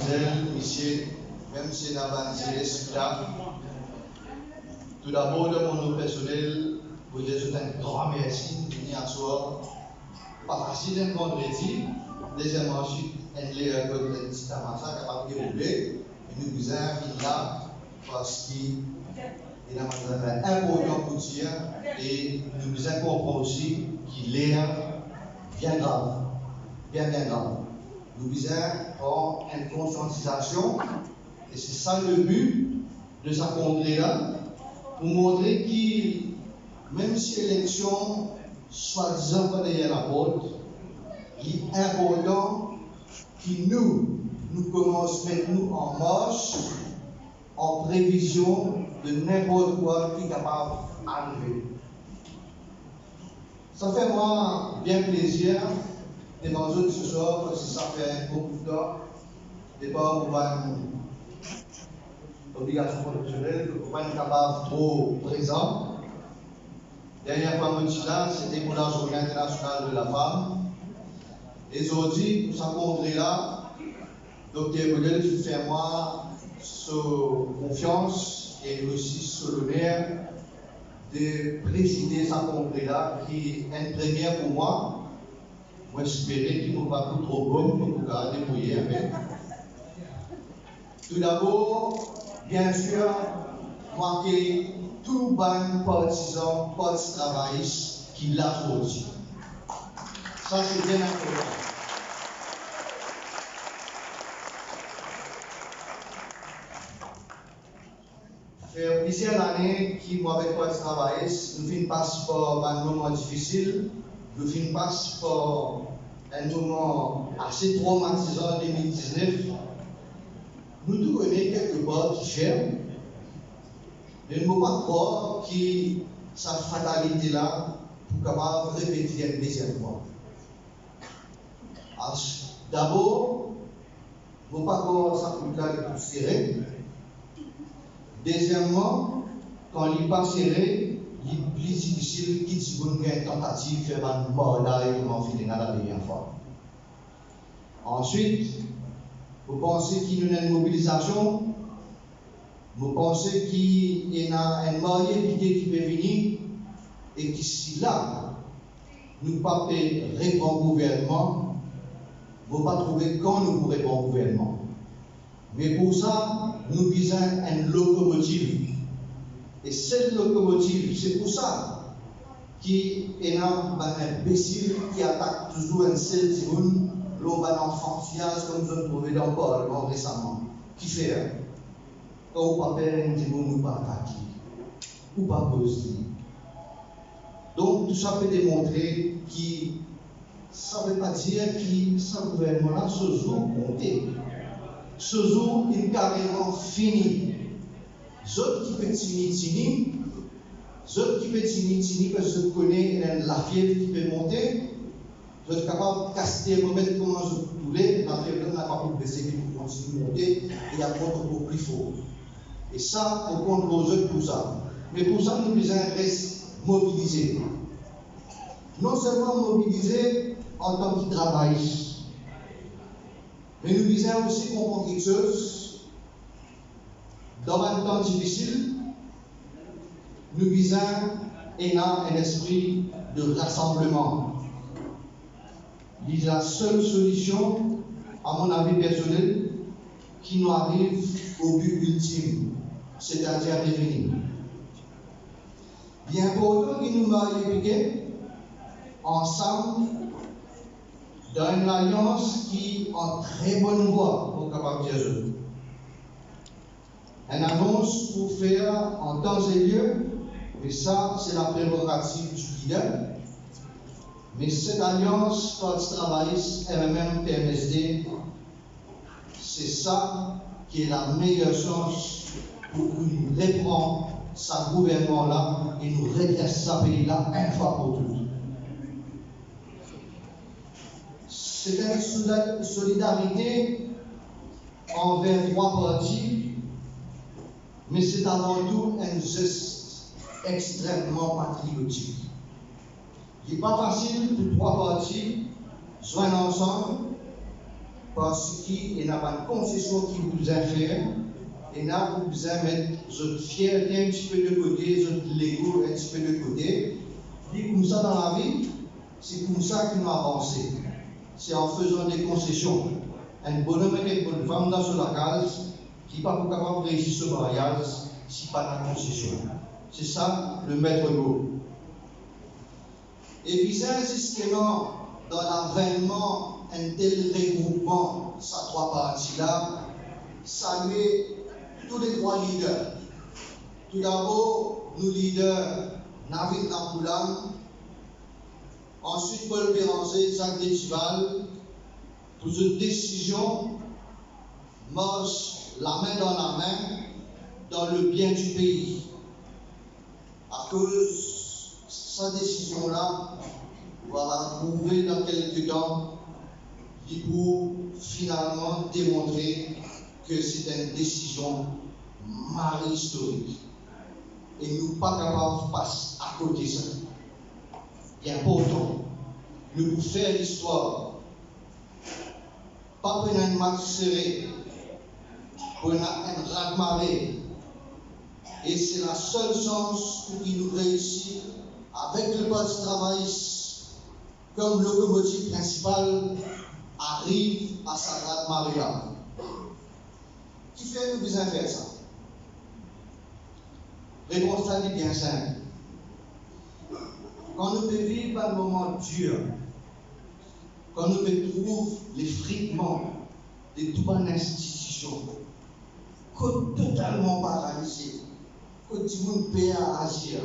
mademoiselle, messieurs, même si nous avons esclaves, tout d'abord, de mon nom personnel, vous dire un grand merci de venir à soir. Pas facile un vendredi. Deuxièmement, ensuite, un lien que le petit Amasa capable de dérouler. Et nous vous invitons là parce qu'il est important pour dire et nous vous comprenons aussi qu'il est bien grave. Bien grave. Nous vous avons une conscientisation et c'est ça le but de sa congrès-là pour montrer que même si l'élection soi-disant pas derrière la porte, il est important que nous commençons maintenant en marche, en prévision de n'importe quoi qui est capable d'arriver. Ça fait moi bien plaisir de manger ce soir parce que ça fait beaucoup de temps. D'abord, on va une obligation professionnelle, on va être capable trop présent. Dernière fois, là, c'était pour la Journée internationale de la femme. Et aujourd'hui, nous sommes là, Dr. Boudel fait moi sur confiance et aussi sur l'honneur de présider sa congrès là, qui est une première pour moi. Moi, j'espérais qu'il ne va pas trop bon pour pouvoir débrouiller avec. Tout d'abord, bien sûr, marquer tout ban partisan, travailliste qui l'a aujourd'hui. Ça, c'est bien important. Fait plusieurs années qui moi avec quoi travailler, nous finissons par un moment difficile, nous finissons par un moment assez traumatisant en 2019. Nous tous connaissons quelque part qui ferme, mais nous ne pouvons pas croire que sa fatalité là pour capable de répéter une deuxième fois. D'abord, nous ne pouvons pas croire ça pour là est serré. Deuxièmement, quand il n'est pas serré, il est plus difficile qu'il y ait une tentative de faire un mort là et comment finir la dernière fois. Ensuite, vous pensez qu'il y a une mobilisation, vous pensez qu'il y a un marié qui peut venir et que si là, nous ne pouvons pas répondre au gouvernement, nous ne pouvons pas trouver quand nous pourrons répondre au gouvernement. Mais pour ça, nous visons une locomotive. Et cette locomotive, c'est pour ça qu'il y a un imbécile qui attaque toujours un seul timoun, l'on va dans l'enfantillage comme nous avons trouvé dans le Parlement récemment. Qui fait quand on ne peut pas faire un timoun, nous pas attaquer. Ou pas poser. Donc tout ça peut démontrer que ça ne veut pas dire que ce gouvernement-là se joue compter. Ce jour, il est carrément fini. Ceux qui peuvent tini, ceux qui peuvent tini, parce que je connais la fièvre qui peut monter, je suis capable de casser le moment comment je voulais, la fièvre n'a pas pu baisser, pour continuer à monter, et il y a beaucoup plus fort. Et ça, on compte aux autres pour ça. Mais pour ça, nous devons rester mobilisés. Non seulement mobilisés en tant que travaillistes, mais nous devons aussi comprendre quelque chose. Dans un temps difficile, nous devons avoir un esprit de rassemblement. C'est la seule solution, à mon avis personnel, qui nous arrive au but ultime, c'est-à-dire revenir. Il est important que nous marions ensemble dans une alliance qui est en très bonne voie pour capable de dire. Une annonce pour faire en temps et lieu, mais ça, c'est la prérogative du leader. Mais cette alliance, force travailliste, MMM, PMSD, c'est ça qui est la meilleure chance pour nous reprendre ce gouvernement-là et nous redresser ce pays-là une fois pour toutes. C'est une solidarité envers trois partis, mais c'est avant tout un geste extrêmement patriotique. Il n'est pas facile pour trois partis joindre ensemble parce qu'il n'y a pas de concession qui vous a fait, et là, vous besoin mettre votre fierté un petit peu de côté, votre l'ego un petit peu de côté. Et comme ça dans la vie, c'est comme ça que nous avançons. C'est en faisant des concessions. Un bonhomme et une bonne femme dans la case qui n'est pas capable de réussir ce mariage si pas la concession. C'est ça le maître mot. Et puis ça, justement, dans l'avènement un tel regroupement, ces trois parties-là, saluer tous les trois leaders. Tout d'abord, nous leaders, Navid Napoulam, ensuite Paul Béranger, Jacques Détival, pour cette décision, marche la main dans la main dans le bien du pays. À cause de cette décision-là, on va la trouver dans quelques temps pour finalement démontrer que c'est une décision mal historique. Et nous ne sommes pas capables de passer à côté de ça. Il est important. Nous pouvons faire l'histoire. Pas pour un match serré, pour un raz-de-marée. Et c'est la seule chance pour qu'il nous réussisse avec le Parti travailliste comme locomotive principale arrive à sa raz-de-marée. Qui fait nous besoin faire ça? Réponse est bien simple. Quand nous pouvons vivre un moment dur, quand nous pouvons trouver l'effritement de toute une institution, totalement paralysée, que tout le monde peut agir,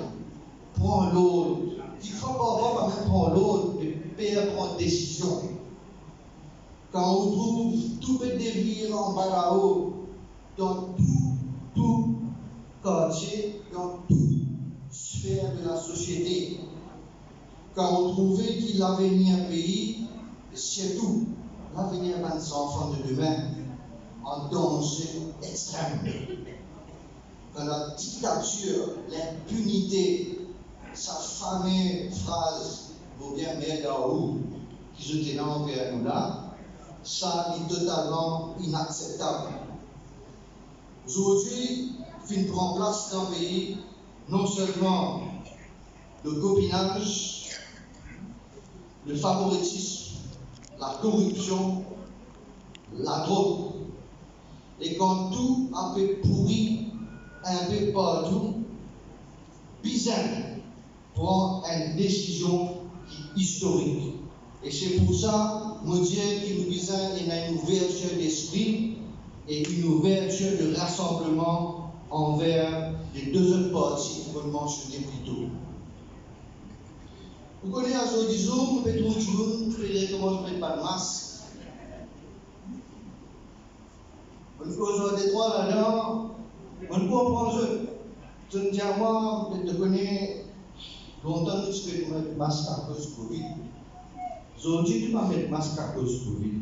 prend l'autre, il ne faut pas même prendre l'autre, mais peut prendre décision. Quand on trouve tout peut dévier en bas là-haut, dans tout quartier, dans toute sphère de la société. Quand on trouvait qu'il l'avenir pays, surtout l'avenir de nos enfants de demain, en danger extrême. Quand la dictature, l'impunité, sa fameuse phrase, vaut bien Mergaou, qui se tenait envers nous là, ça est totalement inacceptable. Aujourd'hui, il prend place dans le pays non seulement le copinage, le favoritisme, la corruption, la drogue. Et quand tout a peu pourri, un peu partout, bizarre prend une décision historique. Et c'est pour ça, nous disons qu'il nous besoin une ouverture d'esprit et une ouverture de rassemblement envers les deux autres parties que nous mentionnions plus tôt. Vous connaissez à Zoom, vous pouvez trouver comment je mets pas de masque. On peut aujourd'hui trois là-dedans, on comprend je ne dis à moi, peut-être connais longtemps que tu peux mettre masque à cause du Covid. Aujourd'hui, tu ne peux pas mettre masque à cause du Covid.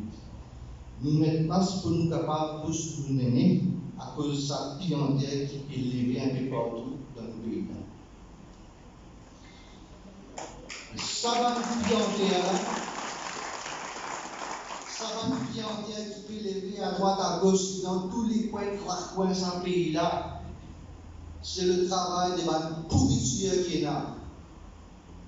Nous mettons masque pour nous capables de nous donner à cause de sa clientèle qui est élevée un peu partout dans le pays. Ça va nous clientèle qui peut lever à droite, à gauche, dans tous les coins de ce pays-là. C'est le travail des pourritures qui est là.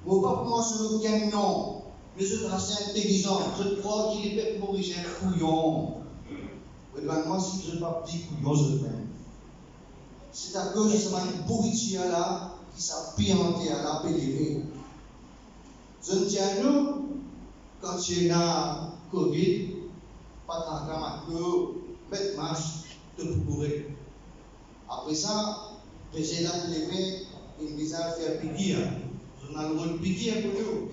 Bon, pas pour moi, c'est le gain, non. Mais je suis assez intelligent. Je crois qu'il est pour origine couillon. Moi, si je ne pas petit couillon, je le fais. C'est à cause de cette pourriture-là qui s'appuie en terre là, peut lever. Je ne tiens à nous, quand il y a Covid, pas tant qu'à mettre masque de courir. Après ça, j'ai là levé, il me disait à faire piquer. Je n'ai le droit de piquer pour nous.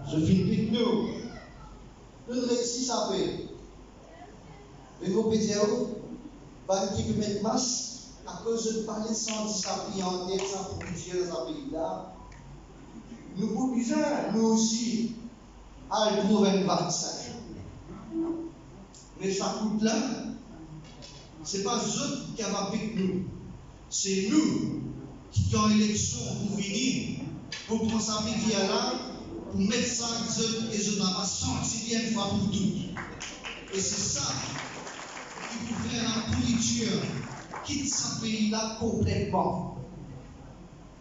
Je finis piquer nous. Nous réussissons à faire. Mais vous pouvez dire, qui peut mettre masque à cause de parler sans s'appuyer en tête, sans pouvoir dans ce pays-là. Nous pouvons bien, nous aussi, aller trouver un vaccin. Mais ça coûte là. Ce n'est pas eux qui ont avec nous. C'est nous qui avons l'élection pour venir, pour prendre sa vie là, pour mettre ça et je n'ai pas senti bien une fois pour toutes. Et c'est ça qui peut faire la pourriture, quitte ce pays-là complètement.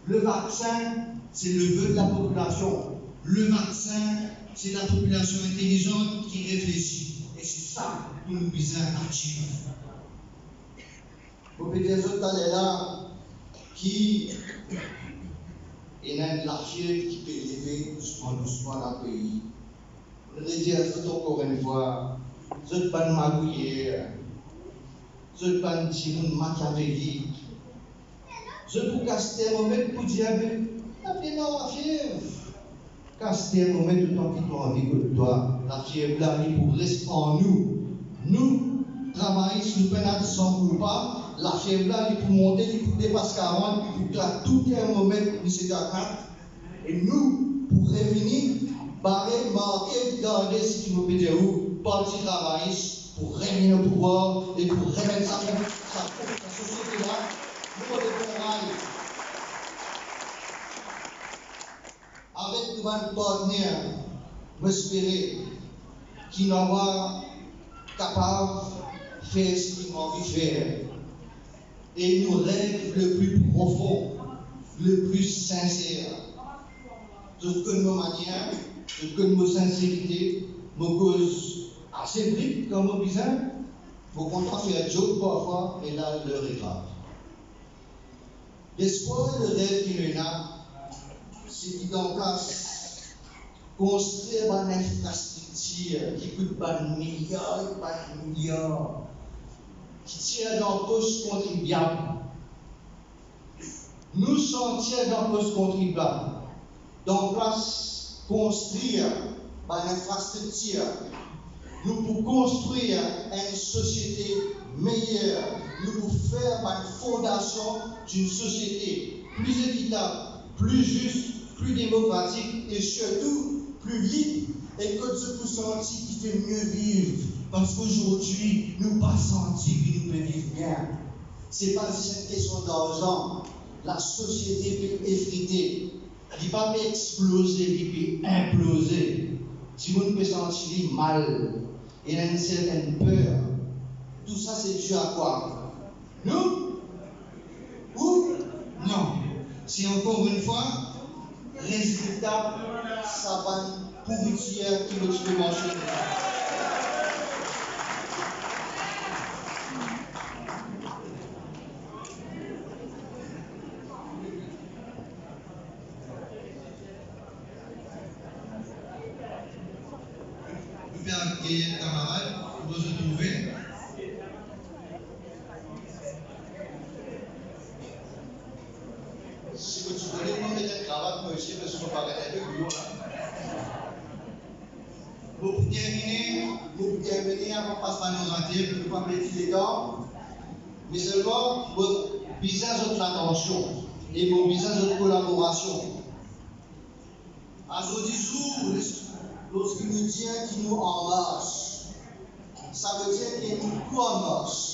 Le vaccin, c'est le vœu de la population. Le vaccin, c'est la population intelligente qui réfléchit. Et c'est ça que nous visons à achieve. Vous pouvez dire autres là qui est un lâcher qui peut élever doucement dans le pays. Je voudrais dire encore une fois, je ne pas magouiller, je ne pas dire machiavélique. Je peux caster un moment pour dire, mais non, la fièvre. Caster un moment tout le temps qui t'ont envie de toi. La fièvre là, il pour rester en nous. Nous, travaillistes, nous prenons sans ou pas. La fièvre là, il pour monter, il pour dépasser 40, il pour là, tout est un moment pour nous 4. Et nous, pour revenir, barrer, marquer, garder, si tu me peux dire où, parti travailliste, pour régner le pouvoir et pour remettre sa société là. Avec nos partenaires, j'espère qui nous va capable de faire ce qu'ils ont envie de faire. Et nous rêvons le plus profond, le plus sincère. Je connais nos manières, je connais nos sincérités, nos causes assez bribes comme nos besoins. Vos contrats faire joke parfois, et là, l'heure est grave. L'espoir et le rêve qu'il y en a, c'est qu'il en place construire une infrastructure qui coûte pas de milliards, qui tire dans le poche contribuable. Nous sommes tirés dans le poche contribuable. Donc, place construire une infrastructure. Nous pouvons construire une société meilleure. Nous pouvons faire une fondation d'une société plus équitable, plus juste, plus démocratique et surtout plus libre et que ce pour sentir qui fait mieux vivre. Parce qu'aujourd'hui, nous ne pas sentir que nous pouvons vivre bien. Ce n'est pas juste une question d'argent. La société peut effriter. Elle ne peut pas exploser, elle peut imploser. Si vous ne pouvez sentir mal, il y a une certaine peur. Tout ça, c'est dû à quoi? Nous? Ou? Non. C'est encore une fois, résultat, ça va une pourriture qui va se manger. Vous pouvez accueillir un camarade pour vous retrouver. Si vous voulez, vous mettez un cravate, moi aussi, parce que je ne peux pas regarder le bureau là. Vous pouvez terminer avant de passer par nos ratés, pour ne pas mettre les gants. Mais seulement, votre visage de l'attention et mon visage de collaboration. À ce jour, lorsqu'il nous dit qu'il nous en marche, ça veut dire qu'il nous tout en marche.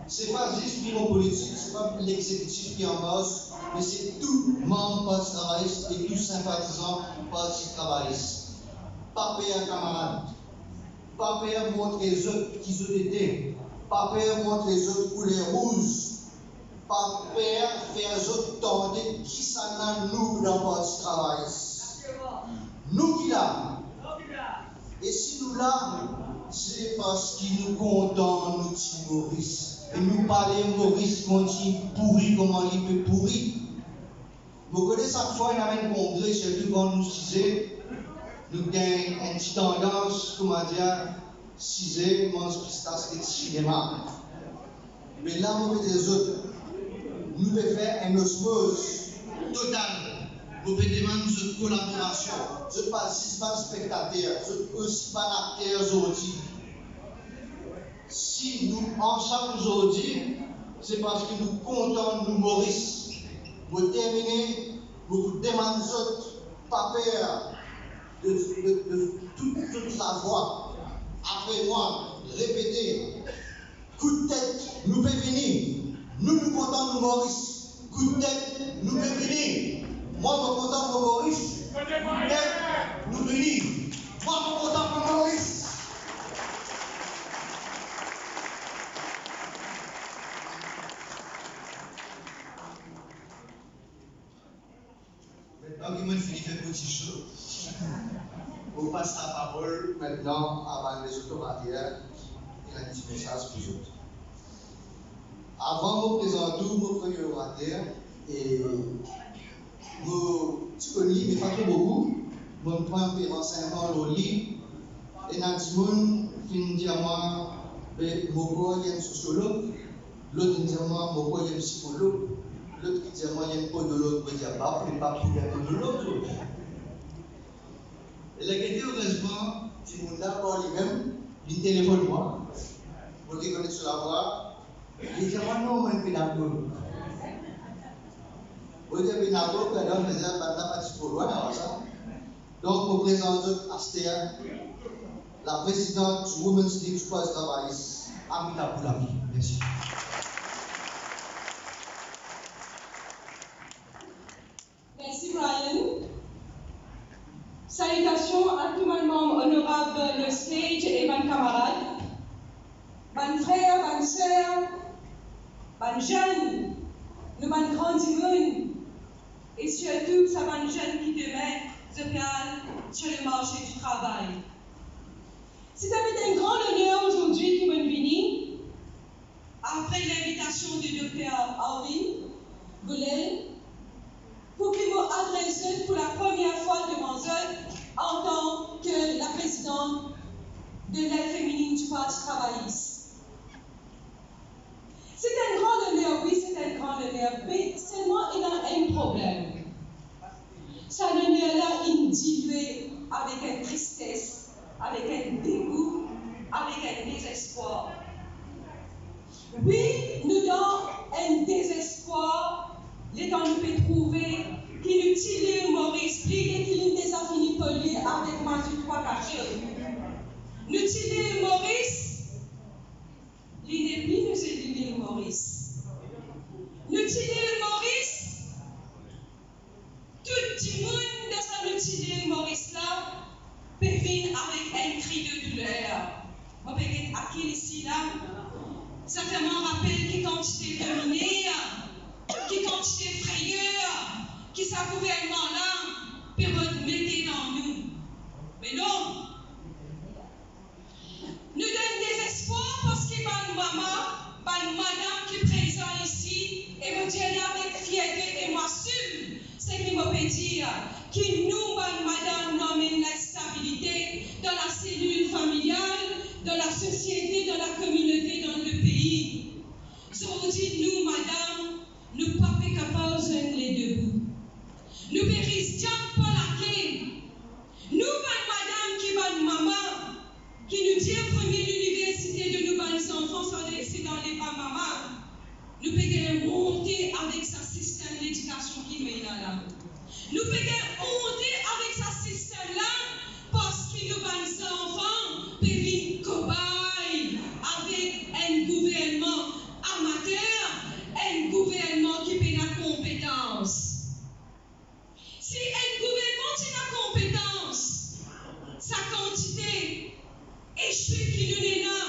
Ce n'est pas juste l'union politique, ce n'est pas l'exécutif qui en marche, mais c'est tout membre parti travailliste et tout sympathisant parti travailliste. Pas payé camarade, pas payé montrer les autres qui ont été, pas payé montrer les autres couleurs rouges, pas payé faire les autres tenter qui s'en a nous dans parti travailliste. Nous qui là. Et si nous là, c'est parce qu'il nous condamne, nous petits Maurice. Et nous parlons Maurice continue pourri, comment il peut pourrir. Vous connaissez chaque fois, il y a un congrès, surtout quand nous disons, nous avons une petite tendance, comment dire, cisé, mange pistache et cinéma. Mais là, nous des autres, nous devons faire une osmose totale. Vous pouvez demander une collaboration. Je ne participe pas spectateur, je ne suis pas acteur aujourd'hui. Si nous ensemble aujourd'hui, c'est parce que nous comptons nous Maurice. Vous terminez, vous demandez pas peur de toute la voix. Après moi, répétez. Coup de tête, nous pouvons venir. Nous comptons nous Maurice. Coup de tête, nous pouvons venir. Moi, je suis content pour Maurice. Nous venons. Moi, je suis content pour Maurice. Donc, il m'a fini de petit show. On passe la parole maintenant à les autoritaires et un petit message pour eux. Avant de présenter mon premier orateur, et je connais, mais pas trop beaucoup, je prends des renseignements dans le livre, et Nadimoun finit dire moi, mon corps est un sociologue, l'autre dit moi, mon corps est un psychologue, l'autre qui dit moi, il y a un podologue, je dis pas pour les podologues. Et la question, heureusement, si mon d'abord lui-même, il téléphone moi, vous reconnaissez sur la voix, il dit moi, non, moi, je suis pédagogue. Vous dites pédagogue, alors, je dis, pas trop loin, alors ça. Donc, je présente Astéa, la présidente du Women's League du Poste Travail, Amina Boulabi. Merci. Merci, Brian. Salutations à tous mes membres honorables de stage et mes camarades, mes frères, mes sœurs, mes jeunes, nous mes grands immunes, et surtout ces jeunes qui demain se parlent sur le marché du travail. C'est avec un grand honneur aujourd'hui qui me venu, après l'invitation du Dr. Alvin Goulel, pour qu'il m'adresse pour la première fois devant eux en tant que la présidente de l'aile féminine du Parti travailliste. C'est un grand honneur, oui, c'est un grand honneur, mais seulement il y a un problème. Cet honneur-là, il dilué avec une tristesse, avec un dégoût, avec un désespoir. Oui, nous avons un désespoir, les temps nous peut trouver, qui nous tire Maurice, et qui nous déjà fini poli avec ma trois cachets. Nous tire Maurice, il n'est plus nous tire Maurice. Nous tire Maurice, tout le monde de sa nous tire Maurice là, peut venir avec un cri de douleur. On peut être à qui ici là, ça fait m'en rappelle qui quantité dominée, qui quantité frayeur, qui sa gouvernement là, peut mettre dans nous. Mais non. Nous donne désespoir parce que ma maman, ma madame qui est présente ici, et me dit avec fierté et m'assume ce qu'il me peut dire, que nous, ma madame, nous amène la stabilité dans la cellule familiale, dans la société, dans la communauté, dans le pays. Aujourd'hui, nous, madame, nous ne sommes pas capables de joindre les deux bouts. Nous ne risquons pas laquelle. Nous, madame, qui est maman, qui nous dit en premier l'université de nous, les enfants, c'est dans les pas maman. Nous pouvons monter avec sa système d'éducation qui est là. Nous pouvons monter avec sa système là parce que nous, les enfants, peuvent vivre cobaye avec un gouvernement amateur, un gouvernement qui paie la compétence. Si un gouvernement qui a la compétence, sa quantité, et je suis qui nous est là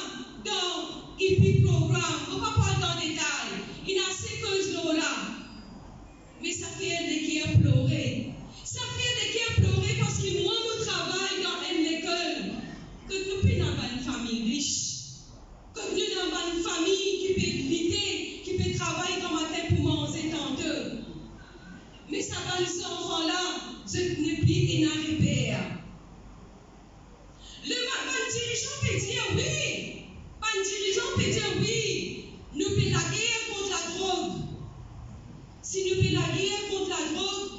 dans le programme, on ne va pas parler dans le détail, il y a ces causes-là, mais ça fait des qui a pleuré. Ça fait des qui a pleuré parce que moi, je travaille dans une école, que nous sommes dans une famille riche, que nous sommes dans une famille qui peut lutter, qui peut travailler comme matin pour manger tantôt. Mais ça va les enfants-là, je n'ai plus une repère. Le dirigeant peut dire oui. Le dirigeant peut dire oui. Nous faisons la guerre contre la drogue. Si nous faisons la guerre contre la drogue,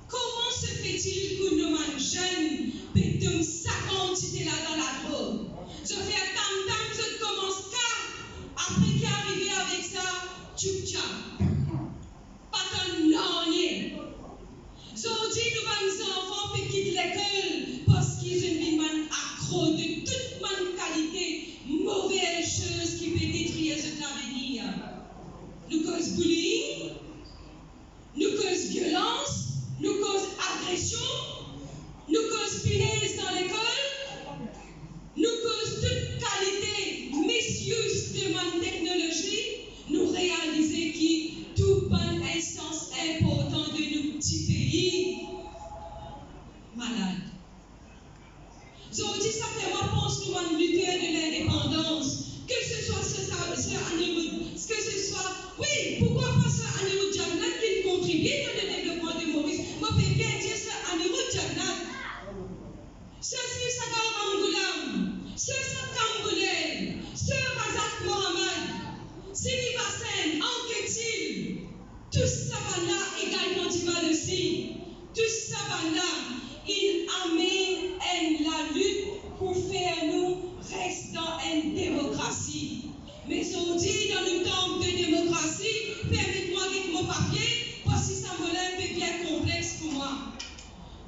comment se fait-il que nos jeunes perdent sa quantité là dans la drogue? Je fais un tam-tam, je commence qu'à, après qu'il est arrivé avec ça, tchoup-tchap. Pas comme non, aujourd'hui, nous les enfants qui quittent l'école parce qu'ils ont une accro de toute bonne qualité, mauvaise chose qui peut détruire l'avenir. Nous causons bullying, nous causons violence, nous causons agression, nous causons punaise dans l'école, nous causons toute qualité, misuse de ma technologie, nous réalisons que toute bonne instance importante de nos petits pays tout ça, il amène la lutte pour faire nous rester dans une démocratie. Mais aujourd'hui, dans le temps de démocratie, permettez-moi avec mon papier, parce que ça me lève un peu bien complexe pour moi.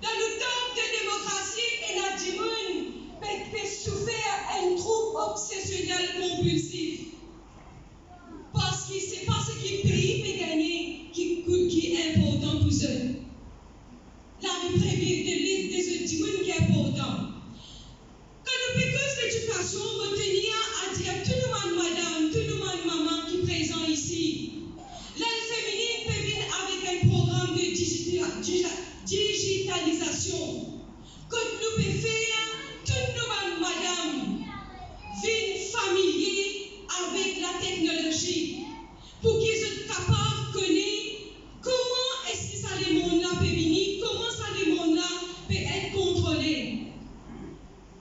Dans le temps de démocratie, il y a du monde qui souffert un trouble obsessionnel compulsif. Parce que c'est pas ce que le pays peut gagner qui est important pour eux. La vie privée des autres du monde qui est important. Quand nous faisons l'éducation, on tenir à dire tout le monde, madame, tout le monde, maman qui est présent ici. L'aide féminine peut venir avec un programme de digitalisation. Quand nous pouvons faire, tout le monde, madame, viennent familier avec la technologie pour qu'ils soient capables de connaître comment est-ce que ça le monde-là peut venir, comment ça le monde-là peut être contrôlé.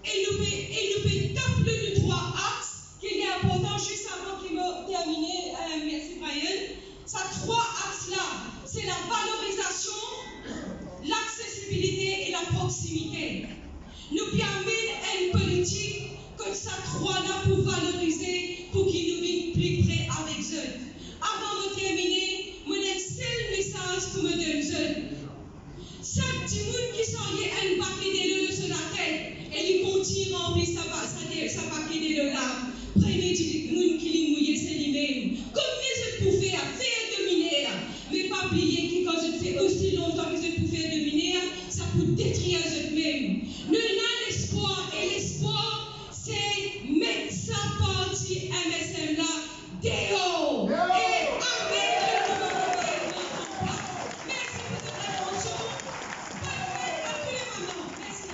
Et nous pouvons taper les trois axes qu'il est important juste avant qu'il me termine. Merci Brian. Ces trois axes-là, c'est la valorisation, l'accessibilité et la proximité. Nous permettons une politique comme ça trois-là pour valoriser, pour qu'ils nous viennent plus près avec eux. Avant de terminer, mon seul message pour me donner. Chaque petit monde qui sort un paquet de l'eau sur la tête, et il continue à remplir sa paquet de l'eau là. Prenez du monde qui est mouillé, c'est lui-même. Combien je peux faire dominer, mais pas oublier que quand je fais aussi longtemps que je peux faire dominer, ça peut détruire eux-mêmes. Nous avons l'espoir, et l'espoir, c'est mettre sa partie MSM là dehors. Et avec le gouvernement en place. Merci pour votre attention. Bonne fête à tous les mamans. Merci.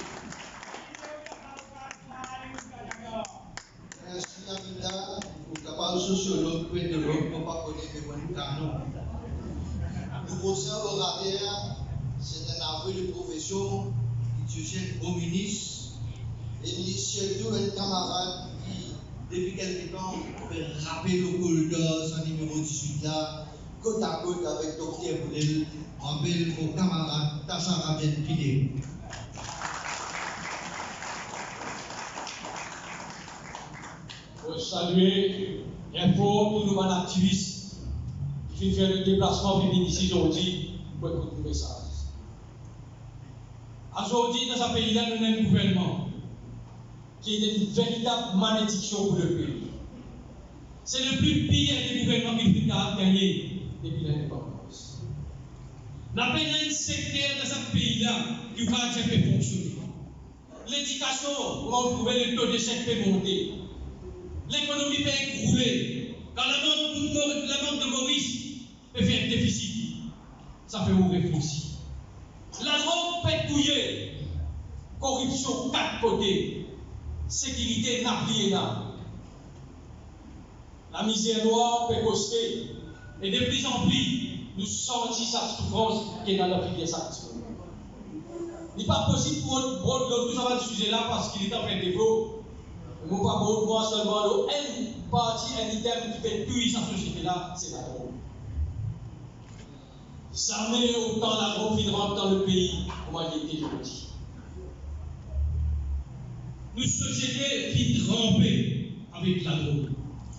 Merci Amina, pour capable sociologue, pédologue, pour pas connaître les bons canons. Le prochain orateur, c'est un avoué de profession qui devient communiste et surtout un camarade qui, depuis quelque temps, fait rappeler le corridor, son numéro 18 là, côte à côte avec Dr. Boulel, rappelle mon camarade Tassara Ben Pidé. Je salue Info, tous nos activistes qui viennent faire le déplacement féministe ici aujourd'hui pour écouter le message. Aujourd'hui, dans ce pays-là, nous avons un gouvernement qui est une véritable malédiction pour le pays. C'est le plus pire des gouvernements qui a gagné depuis l'indépendance. Nous avons un secteur dans ce pays-là qui va bien fonctionner. L'éducation, comment vous trouvez le taux d'échec peut monter. L'économie peut écrouler. Quand la banque de Maurice peut faire déficit, ça fait vous réfléchir. La drogue peut couiller. Corruption, quatre côtés. Sécurité n'a plus là. La misère noire peut coster. Et de plus en plus, nous sentons sa souffrance qui est dans la filière sanction. Il n'est pas possible pour l'autre tout ça va ce sujet-là parce qu'il est en fait défaut. Nous ne pouvons pas voir seulement une partie, un item qui fait tout cette société-là, c'est la drogue. Jamais autant la drogue qui rentre dans le pays, comment il était aujourd'hui. Nous, société qui trempée avec la drogue.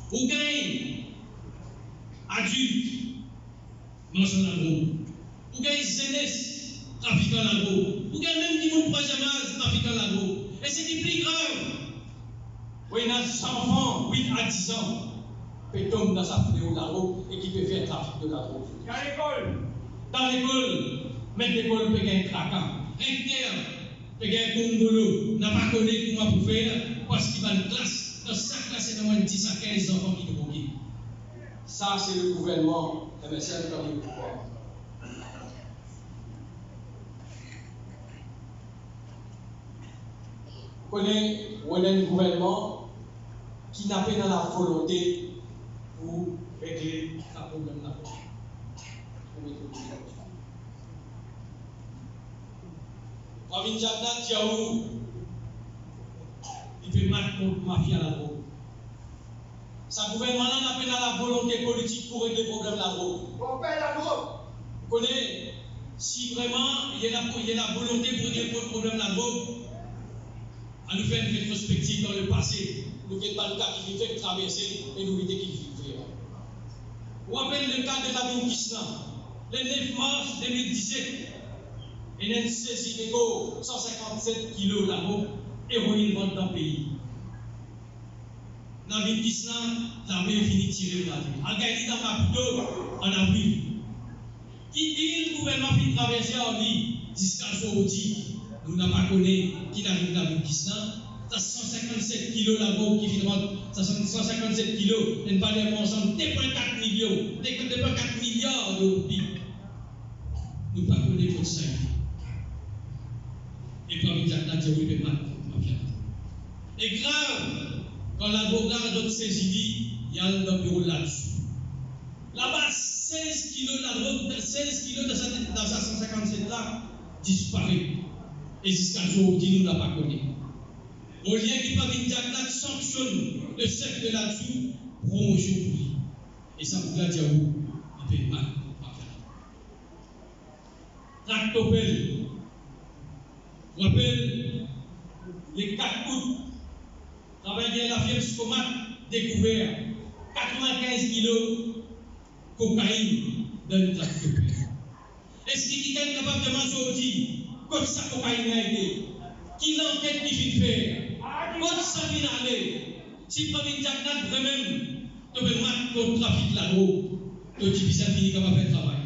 Vous gagnez adultes, marchand la drogue. Vous gagnez jeunesse, trafiquant la drogue. Vous gagnez même du monde troisième âge, trafiquant la drogue. Et c'est qui plus grave. Oui, il y a des enfants, 8 à 10 ans, qui tombent dans sa fléau de la drogue et qui peut faire trafic de la drogue. Dans l'école. Dans l'école, même l'école peut gagner un traquant. Recteur peut gagner un congolo. N'a pas connu comment pour faire parce qu'il va une classe. Dans sa classe, il y a moins de 10 à 15 enfants qui nous manquent. Ça, c'est le gouvernement MSN comme le pouvoir. Vous connaissez, on a un gouvernement qui n'a pas dans la volonté pour régler le problème de la drogue. Famille Jacques Diaou, il fait mal contre la mafia à la drogue. Ce gouvernement-là n'a pas dans la volonté politique pour régler le problème de la drogue. Vous connaissez, Si vraiment il y a la volonté pour régler le problème de la drogue, à nous faire une rétrospective dans le passé, nous faisons pas le cas qui fait traverser et nous éviter qu'il fait. On rappelle le cas de la Kisna, le 9 mars 2017, il y a une saisie de 157 kilos de la drogue, héroïne vente dans le pays. Dans le Kisna, l'armée finit de tirer la ville. Al-Qaïdi dans Maputo en avril. Qui dit le gouvernement finit de traverser en vie jusqu'à Saoudi, nous n'avons pas connu qui n'arrive dans le Kisna. Ça 157 kilos la bombe qui finit ça 157 kilos, une valeur ensemble 2,4 millions, 2,4 milliards de roupies. Nous ne pouvons pas connaître ça. Et parmi les acteurs, oui, mais pas. Et grave, quand l'avocat a saisi, il y a un bureau là-dessus. Là-bas, 16 kilos dans sa 157 là disparaît. Et jusqu'à aujourd'hui, nous ne l'avons pas connu. Au lien qui va venir sanctionne le chef de là-dessus, promotion pour lui. Et ça vous dire où il fait mal. Tractopelle. Je rappelle les 4 août, travailler la firme Scomat découvert 95 kilos de cocaïne dans le tractopelle. Est-ce qu'il est capable de demander aujourd'hui comme ça cocaïne a été? Qui l'enquête qui vient faire? Quand ça vient aller, si Pamine Jacknat vraiment te mettre le trafic de la drogue, tu dis ça finit comme faire travail.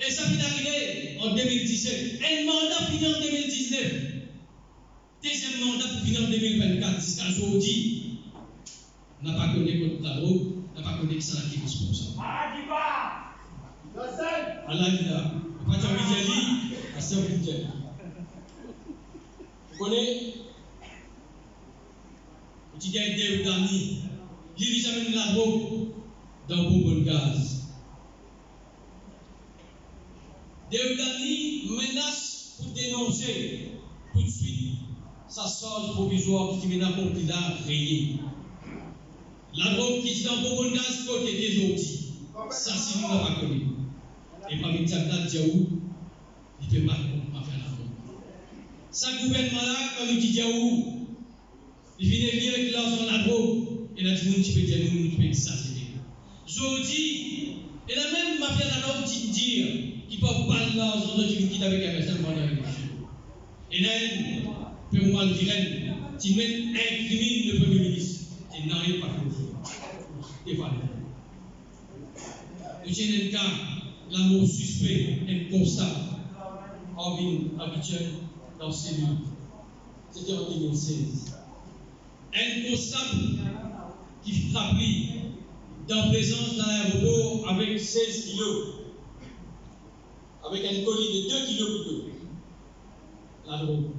Et ça vient arriver en 2017. Un mandat fini en 2019. Deuxième mandat pour finir en 2024. Jusqu'à aujourd'hui, on n'a pas connu contre la drogue, on n'a pas connu que ça qui est responsable. Allah dit là, pas de Vidjali, à Saint Vidjali. Vous connaissez? Tu gagnes des derniers. Il vit jamais de la drogue dans Bonbon Gaz. Des derniers menacent pour dénoncer tout de suite sa charge provisoire qui mène à compte qu'il a rayé. La drogue qui est dans Bonbon Gaz, côté des outils. Ça, si nous n'avons pas connu. Et parmi Tchakda, Diaou, il fait mal à faire la drogue. Ce gouvernement-là, comme il dit Diaou, il vient venir avec l'argent de la drogue, et là, tout le monde peut dire, nous, nous peut exagérer. Jodi, et la même mafia là, on dit dire, qui peut pas l'argent de Dieu qui est avec un personne pendant l'élection. Et là, peut moi le dire, tu mets un criminel le Premier ministre, et n'en est pas fait. Et voilà. Nous tenons le cas, l'amour suspect, un constat, en vie habituelle dans ces lieux. C'était en 2016. Un constable qui frappe dans présence dans l'aéroport avec 16 kilos, avec un colis de 2 kilos plutôt. La drogue.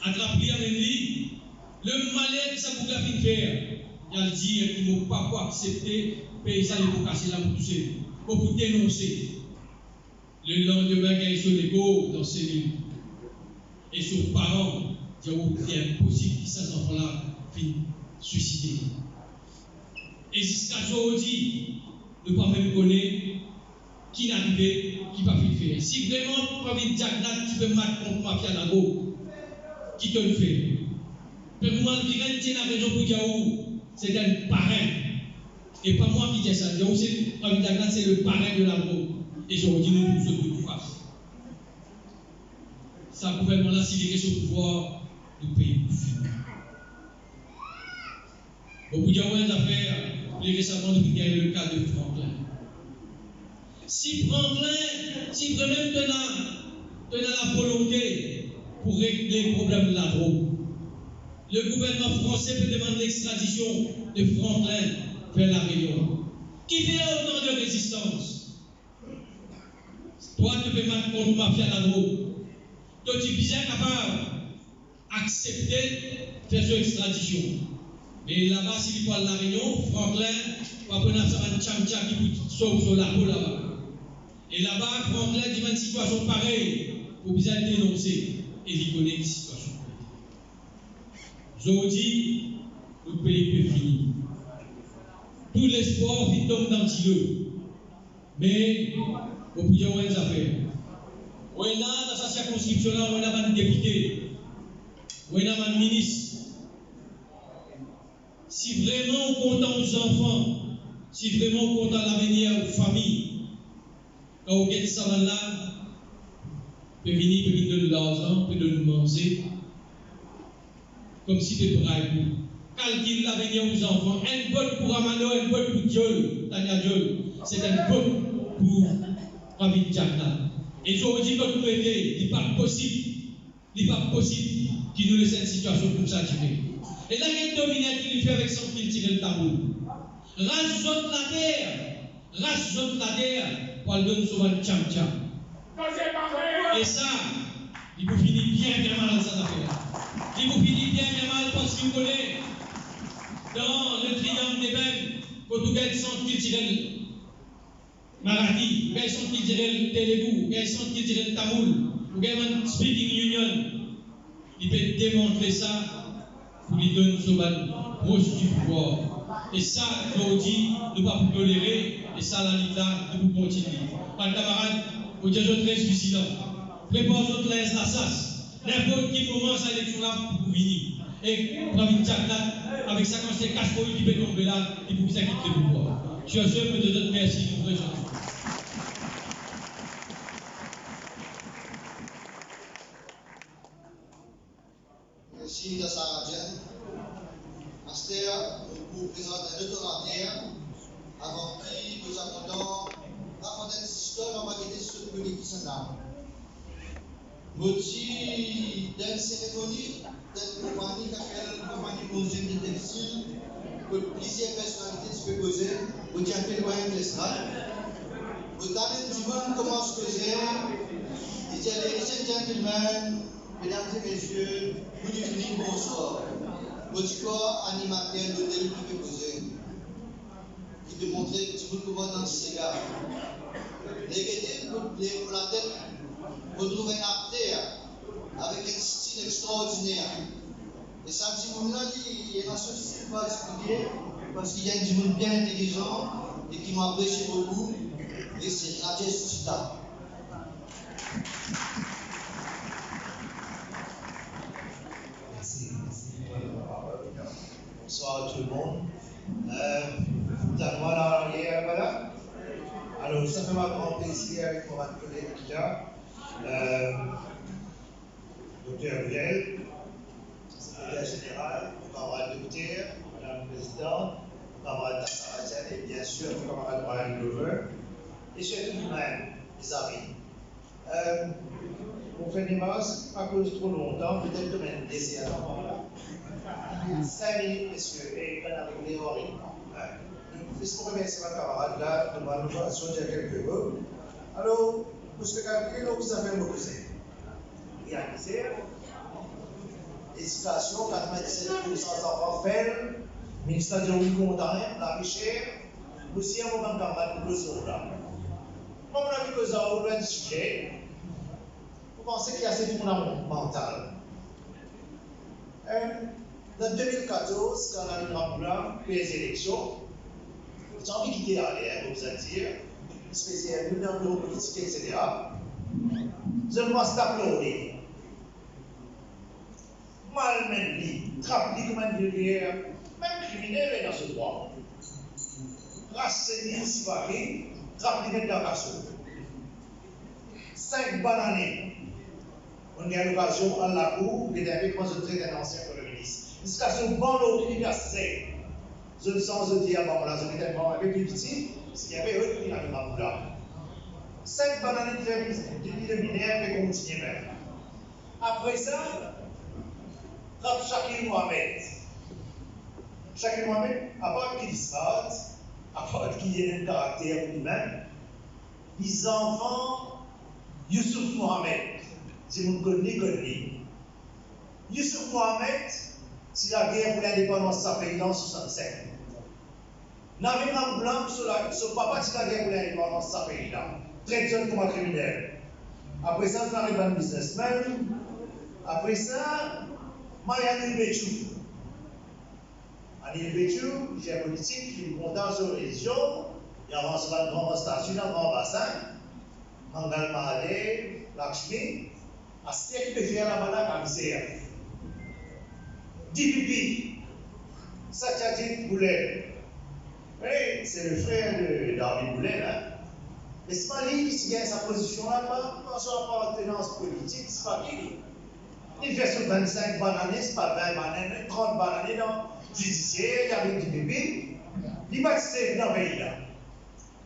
Attrape-lui avec lui, le malheur que ça vous a fait faire, il a dit qu'il ne faut pas accepter, paysan pour casser la bouche, pour dénoncer. Le lendemain, quand il est sur l'égo dans ces lieux, et ses parents, il est impossible que ces enfants-là finissent suicider. Et jusqu'à aujourd'hui, nous ne pouvons même connaître qui n'a arrivé, qui va faire. Si vraiment, pour dire Jacknat, tu peux mettre contre Mafia Lago, qui te le fait. Pour moi, le direct, c'est la raison pour dire c'est un parrain. Et pas moi qui dis ça. Jacknat, c'est le parrain de Lago. Et je redis, nous tous de face. Ça, gouvernement-là, s'il est sur le pouvoir, nous payons pour finir. Beaucoup de affaires, les récemment, nous avons le cas de Franklin. Si Franklin tenait la volonté pour régler le problème de la drogue, le gouvernement français peut demander l'extradition de Franklin vers la Réunion. Qui fait autant de résistance? Toi, tu peux mettre contre mafia la drogue. Donc, tu es bien capable d'accepter faire cette extradition. Mais là-bas, s'il parle de la Réunion, Franklin va prendre un tchamcha qui sauve sur la peau là-bas. Et là-bas, Franklin dit une situation pareille pour bien dénoncer et il connaît une situation pareille. Aujourd'hui, le pays peut finir. Tout l'espoir tombe dans le îlot. Mais, au bout de affaires, On est là dans sa circonscription-là, on est là un député, on est là un ministre. Si vraiment on compte aux enfants, si vraiment on compte à l'avenir aux familles, quand on gagne ça là, peut venir donner de l'argent, peut donner de manger, comme si c'était braille. Calcule l'avenir aux enfants. Un vote pour Amano, un vote pour Diol, Tania Diol. C'est un vote pour David Jacna. Et je vous dis que nous était, il n'est pas possible qu'il nous laisse une situation comme ça tirer. Et là, il y a une dominette qui fait avec son fil tirer le tabou. Rajoute la terre pour le donner souvent le tcham-tcham. Et ça, il vous finit bien mal cette affaire. Il vous finit bien mal parce que vous connaissez dans le triangle des Bènes, quand vous avez son culturel Marathi, vous avez son culturel Telugu, vous avez son culturel Tamoul, vous avez un speaking union, il peut démontrer ça pour lui donner ce proche du pouvoir. Et ça, je vous dis, nous ne pouvons pas tolérer, et ça, la Lita, nous pouvons continuer. Mes camarades, vous dites, je très vigilant. Préparez-vous la SASAS. N'importe qui commence à l'élection-là pour venir. Et David Jacna, avec ça, quand c'est cache-pour qui peut tomber là, il faut que ça quitte le pouvoir. Je suis sûr que de notre merci, nous pourrons changer. Merci de Sarah Jen. Astère, nous vous présentons un autorateur avant qui nous attendons raconter une histoire dans la qualité de ce public qui s'en a. Nous dit d'une cérémonie, d'une compagnie qui s'appelle la compagnie Mondiale de Textile, que plusieurs personnalités se poser, vous dites un peu loin de l'estrade. Vous avez du monde comment se poser, il dit ladies and gentlemen, mesdames et messieurs, good evening, bonsoir. Votre animateur de l'hôtel qui peut poser, qui peut montrer que tu peux pouvoir dans le cigare. Négatif pour la tête, vous trouvez un acteur avec un style extraordinaire. Et ça, petit monde-là, il est dans ce style pas expliquer, parce qu'il y a un petit monde bien intelligent et qui m'apprécie beaucoup, et c'est Rajesh Chita. Bonsoir à tout le monde. Moi là, voilà. Alors, ça fait ma grand plaisir avec mon collègue là, Dr. Riel, secrétaire général, mon camarade docteur, madame la présidente, mon camarade Tassarajan et bien sûr mon camarade Brian Glover, et surtout nous-mêmes, les amis. Pour faire des masses, à cause de trop longtemps, peut-être que même laisser à l'enfant. 5 minutes, messieurs, et prennent avec les oreilles. Juste pour remercier ma camarade là, de ma nomination il y a quelques mots. Alors, pour ce calcul, vous avez me poser. Réaliser, l'éducation, 97% des enfants faibles, ministère de l'Union, la richesse, aussi un moment camarade pour le là. Comme on a vu que ça a ouvert du sujet, vous pensez qu'il y a cette fondamentale. En 2014, quand on a eu les élections, j'ai envie de quitter l'air, vous allez dire, spécialement dans le bureau politique, etc. Je me vois stapler. Malmené, trappé comme un guerrier, même criminel dans ce droit. Rasséné, si pareil, trappé dans la casse. 5 bananes. On a l'occasion à la cour de avec moi, je traite un ancien Premier ministre. Une situation bonne universelle. Je ne sens pas dire, bon, là, je vais un peu plus petit, parce qu'il y avait eux qui n'avaient pas là. 5 bananes de minère et continuer même. Après ça, Shakil Mohamed. Shakil Mohamed, à part qu'il disparaît, à part qu'il y ait un caractère lui-même, les enfants, Youssouf Mohamed, si vous connaissez. Youssouf Mohamed, c'est la guerre pour l'indépendance de sa pays en 1965. Navid Blanc, son papa, c'est la guerre pour l'indépendance de sa pays là. Très jeune comme un criminel. Après ça, c'est un businessman. Après ça, Marianne Béchou. Anil Béchou, géopolitique, il est content sur les religions. Il avance dans une grande station, dans un grand bassin. Mangal Mahade, Lakshmi, à ce qui peut faire la malade à misère. DPP, Satyajit Boulet. Oui, c'est le frère de Darby Boulet, hein. Mais c'est pas lui qui gagne sa position là-bas, dans son appartenance politique, c'est pas lui. Il fait sur 25 bananes, c'est pas 20 bananes, 30 bananes dans le judiciaire, il arrive du bébé, il va se dans le pays là.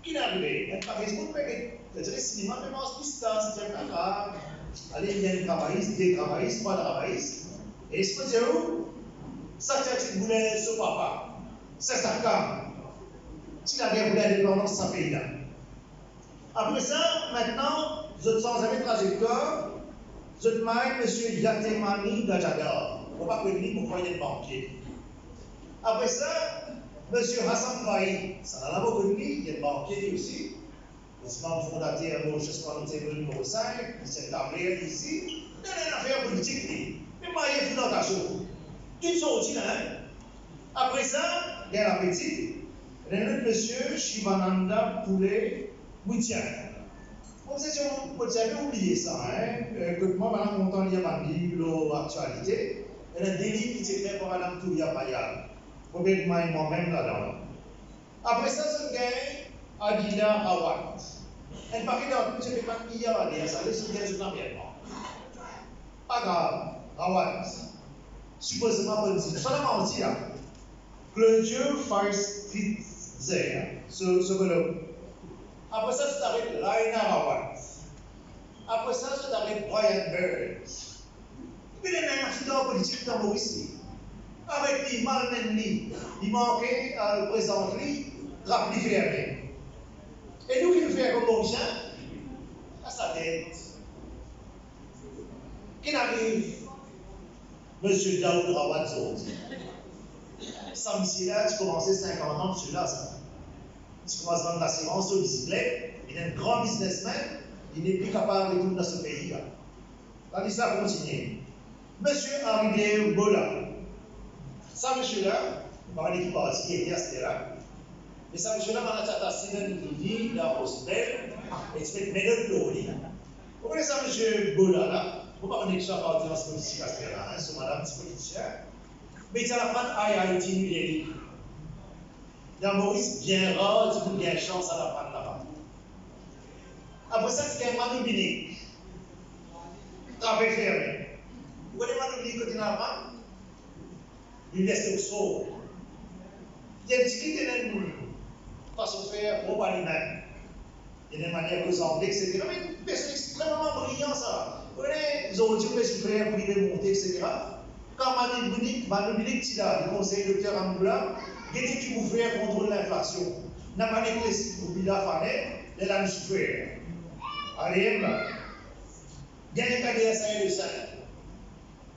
Il arrive, il par exemple, il dirait cinéma, mais en distance, c'est un arabe. Allez, il y a des travaillistes, 3 travaillistes. Et il se peut dire où ça tu voulais ce papa, c'est sa femme. S'il avait voulu l'indépendance de ce pays là. Après ça, maintenant, je sans jamais trajectoire, je demande M. Yatemani Gajadar. On ne va pas connu pour croire être banquier. Après ça, M. Hassan Faï, ça n'a pas connu, il est banquier aussi. Le membre fondateur de l'Orchestre numéro 5, il s'est tablé ici. Il y a une affaire politique. Mais moi, il est tout dans ta chose. Tout sorti là. Après ça, il y a la petite. Il y a un autre monsieur, Shivananda Poulet. Moutian. Vous avez oublié ça, hein? Que moi, pendant mon temps, il y a ma Bible, l'actualité. Il y a un délit qui s'est fait par Mme Touya Payal. Probablement moi-même là-dedans. Après ça, ce gars, Adila Awad. Elle paraît dans tout ce qui est pas hier à dire, ça laisse le gars sur l'environnement. Pas grave, Awad. Supposément bonne idée. Seulement on dit là. Claudio Feist-Fitzer, ce bonhomme. Après ça, c'est avec Raina Rawat. Après ça, c'est avec Brian Burns. Puis il y a un accident politique dans Maurice. Avec lui, Malmenli, il manquait à le présenter, rappelé fermé. Et nous qui nous faisons comme Mauricien, à sa tête. Qui arrive? Monsieur Daoud Rawat Zodi. Ça, monsieur là, tu commençais 50 ans, monsieur là, ça. Tu commences à vendre l'assurance au bicyclette, il est un grand businessman, il n'est plus capable de retourner dans ce pays-là. La l'histoire continue. Monsieur Henri Bola. Ça, monsieur-là, par l'équipe partie, il était à ce là. Mais ça, monsieur-là, on a attaché une vie dans l'hôpital, et tu fais mettre de l'eau. Vous connaissez ça, monsieur Bola, là? Vous ne pouvez pas connaître ça par la politique à ce là, c'est madame, petit politicien. Mais il y a la prendre à Haïti, New Delhi. Dans Maurice, bien rare, tu peux bien chance à la prendre là-bas. Après ça, c'est un Manu Binic. Travail fermé. Vous connaissez Manu Binic côté là-bas? L'université Oxford. Il y a un petit qui est une façon de faire pour lui-même. Il y a des manières que vous anglais, etc. Mais une personne extrêmement brillante, ça. Vous connaissez, ils ont dit que les frères privés monter, etc. Quand Manu Binic, tu as le conseil docteur Angoula, qu'est-ce que vous faites contre l'inflation? N'a pas les clés au bilan fané, les lames souffrir. Allez, là. Bien les carrières, ça est le sein.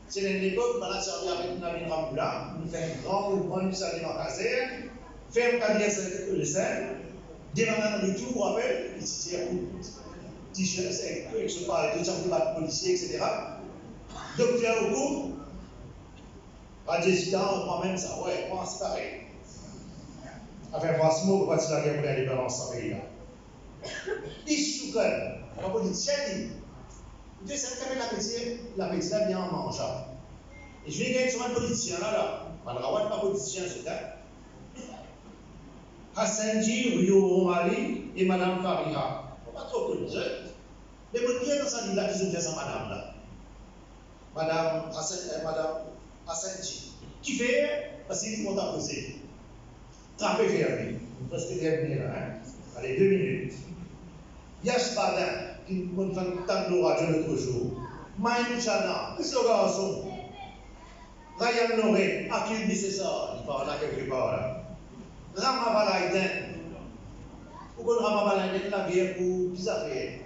C'est l'époque, on a servi avec Navin Ramboula, nous faisons un grand mouvement, nous saluons en caserne, faisons une carrière, ça est le sein. Demandant le retour, on rappelle, ici, c'est un t-shirt, c'est je parle de championnat de policiers, etc. Docteur au cours, à 18 ans, on prend même ça, ouais, moi, c'est pareil. Enfin, franchement, on va pas dire la guerre pour l'indépendance dans ce pays-là. Ici, on va pas dire, tiens, Dieu sait que la médecine a bien en mangeant. Et je vais gagner sur un politicien là. On ne va pas politicien, c'est ça. Hassanji, Rio Romali et Madame Fariha. On ne va pas trop connu, mais vous dites dans sa vie là qu'ils ont fait ça, Madame là. Madame Hassanji. Qui fait, parce qu'il est à poser. Trapé fermé. Presque terminé là. Hein? Allez, 2 minutes. Yash Badin, qui nous fait un tableau radio l'autre jour. Maïnou Chana, qu'est-ce que le garçon? Ryan Loré, à qui il dit c'est ça? Il parle là quelque part là. Rama Balaïden. Pourquoi Rama Balaïden la guerre pour qui ça fait?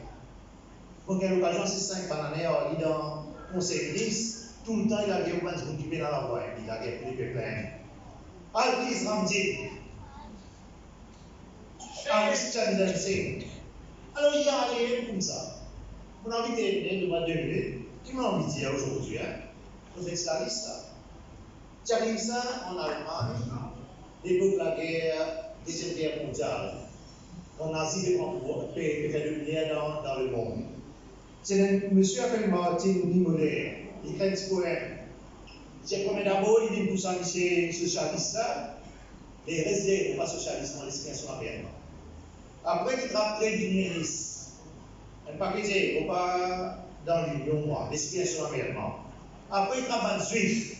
Pour quelle occasion, c'est 5 bananes, il est dans le conseil de liste. Tout le temps, il a guerre pour les gens qui viennent dans la voie. Il a guerre pour les peuples. Altis Ramdi. Altis Chandan Singh. Alors, il y a allé comme ça. On a envie de terminer devant 2 minutes. Qui m'a envie de dire aujourd'hui, hein? Vous êtes la liste là. J'arrive ça en Allemagne, l'époque de la Deuxième Guerre mondiale. On a dit de faire le lumière dans le monde. C'est un monsieur appelé Martin Nicolet. Il écrit un poème. J'ai promis d'abord, il dit pour ça, c'est socialiste là. Les réserves pas socialistes dans l'expression américaine. Après, il travaille du ministre. Un paquet, on pas dans l'Union, l'expression américaine. Après, il travaille juif.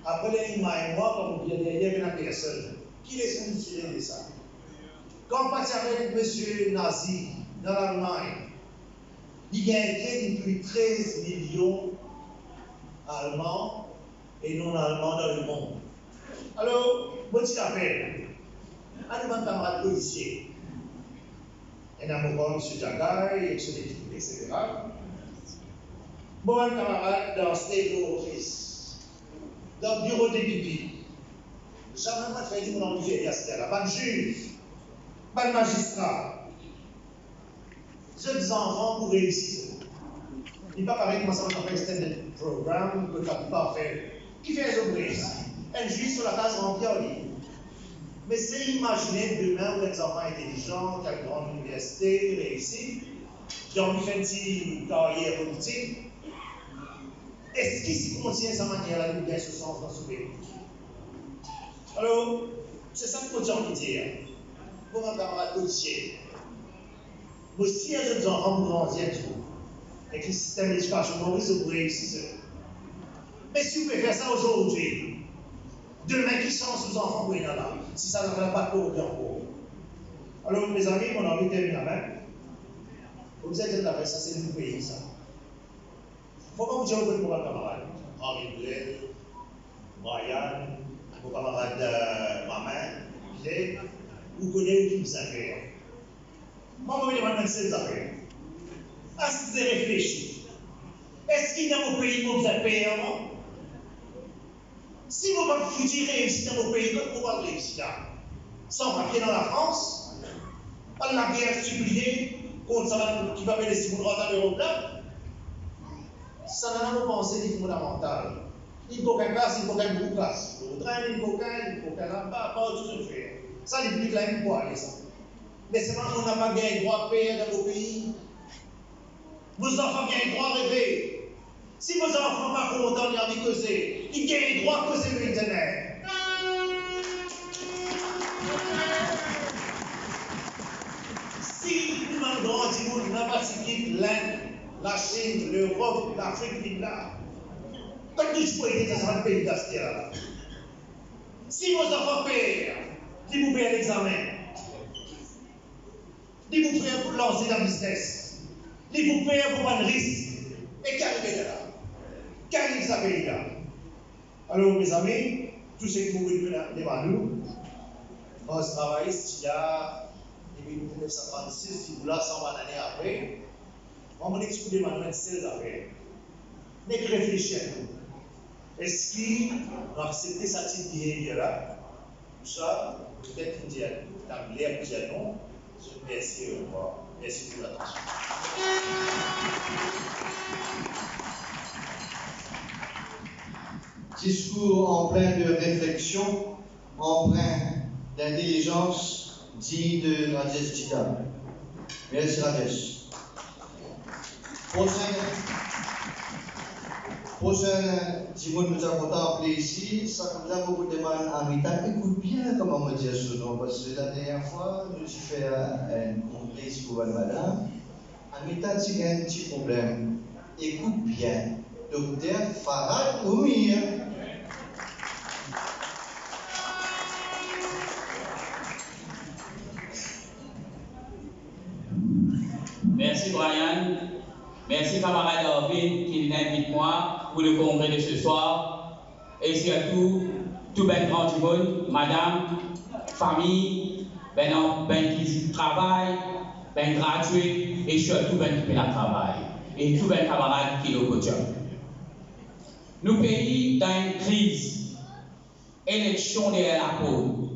Après, les images, moi, comme il y a une personne qui laisse nous de ça. Quand on passe avec M. Nazi dans l'Allemagne, il a été depuis 13 millions Allemands et non-Allemands dans le monde. Alors, moi, je t'appelle, un camarade policier, un amoureux, M. Jagay, etc. Bon, un camarade dans State Office, dans le bureau des pipis. Jamais pas fait mon envie à ce là, pas de juge, pas de magistrat. Jeunes enfants pour réussir. Il ne peut pas parler comment ça va faire extended programme, que tu ne peux pas faire. Qui fait les ouvriers? Un juge sur la case remplie en ligne. Mais c'est imaginer demain où les enfants intelligents, qui ont une grande université, réussis, qui ont fait une petite carrière politique. Est-ce qu'ils s'y continuent sa manière à nous gagner ce sens dans ce pays? Alors, c'est ça que j'ai envie de dire. Pour un camarade policier, moi, si un jeune enfant grandit avec le système d'éducation, on risque de réussir. Mais si vous pouvez faire ça aujourd'hui, demain, qui change aux enfants pour y aller là, si ça ne va pas pour bien pour. Alors, mes amis, mon envie de terminer la main. Vous êtes là, ça, c'est le pays, ça. Il ne faut pas vous dire au pour un camarade. Henri Bled, Brian, mon camarade Maman, vous connaissez où vous affaires. Moi, je me demande ces affaires. Est-ce que vous avez réfléchi? Est-ce qu'il y a un pays où vous avez payé avant? Si vous ne pouvez pas réussir dans vos pays, comment vous pouvez réussir? Sans papier dans la France, par la guerre suppliée contre ça qui va faire des simulateurs dans l'Europe là, ça n'a pas pensé du fondamental. Il faut qu'un casse, il faut qu'un groupe casse. Il faut qu'un là-bas, pas tout ce faire. Ça, il implique là une fois, ça. Mais c'est parce qu'on n'a pas gagné droit à payer dans vos pays. Vos enfants gagnent droit à rêver. Si vos enfants ne sont pas contents de dire que c'est, ils gagnent droit à causer le internet. Si nous avons droit à n'a pas quitté l'Inde, la Chine, l'Europe, l'Afrique, là, comme tout ce pays, ça sera le pays d'Astia là. Si vos enfants payent, si vous payez l'examen, si vous payez pour lancer la business, si vous payez pour prendre risque, et qu'arrivez là? Qu'arrive ça pays là? Alors, mes amis, tout ce que vous voulez devant nous, on se travaille il y a depuis 1936, si vous là, 120 années après, on va expliquer maintenant ces affaires. Mais réfléchissez. Est-ce qu'il va accepter cette type de behavior-là? Ça, peut-être qu'il y a l'air plusieurs noms. Je vous remercie, au revoir. Merci pour l'attention. Discours empreint de réflexion, empreint d'intelligence, dit de Rajesh Jita. Merci Rajesh. Prochain Timon nous a contemplé ici, ça nous a beaucoup demandé à Amita. Écoute bien comment on dit ce nom, parce que la dernière fois, nous avons fait un complet pour madame. Amita, tu as un petit problème. Écoute bien, docteur Farad Oumir. Merci Brian, merci camarade Orvin qui m'invite moi pour le congrès de ce soir et surtout tout ben grand du monde, madame, famille, ben qui travaille, ben gradué et surtout ben qui fait le travail et tout ben camarade qui est au quotidien. Nous pays dans une crise, élection derrière la peau,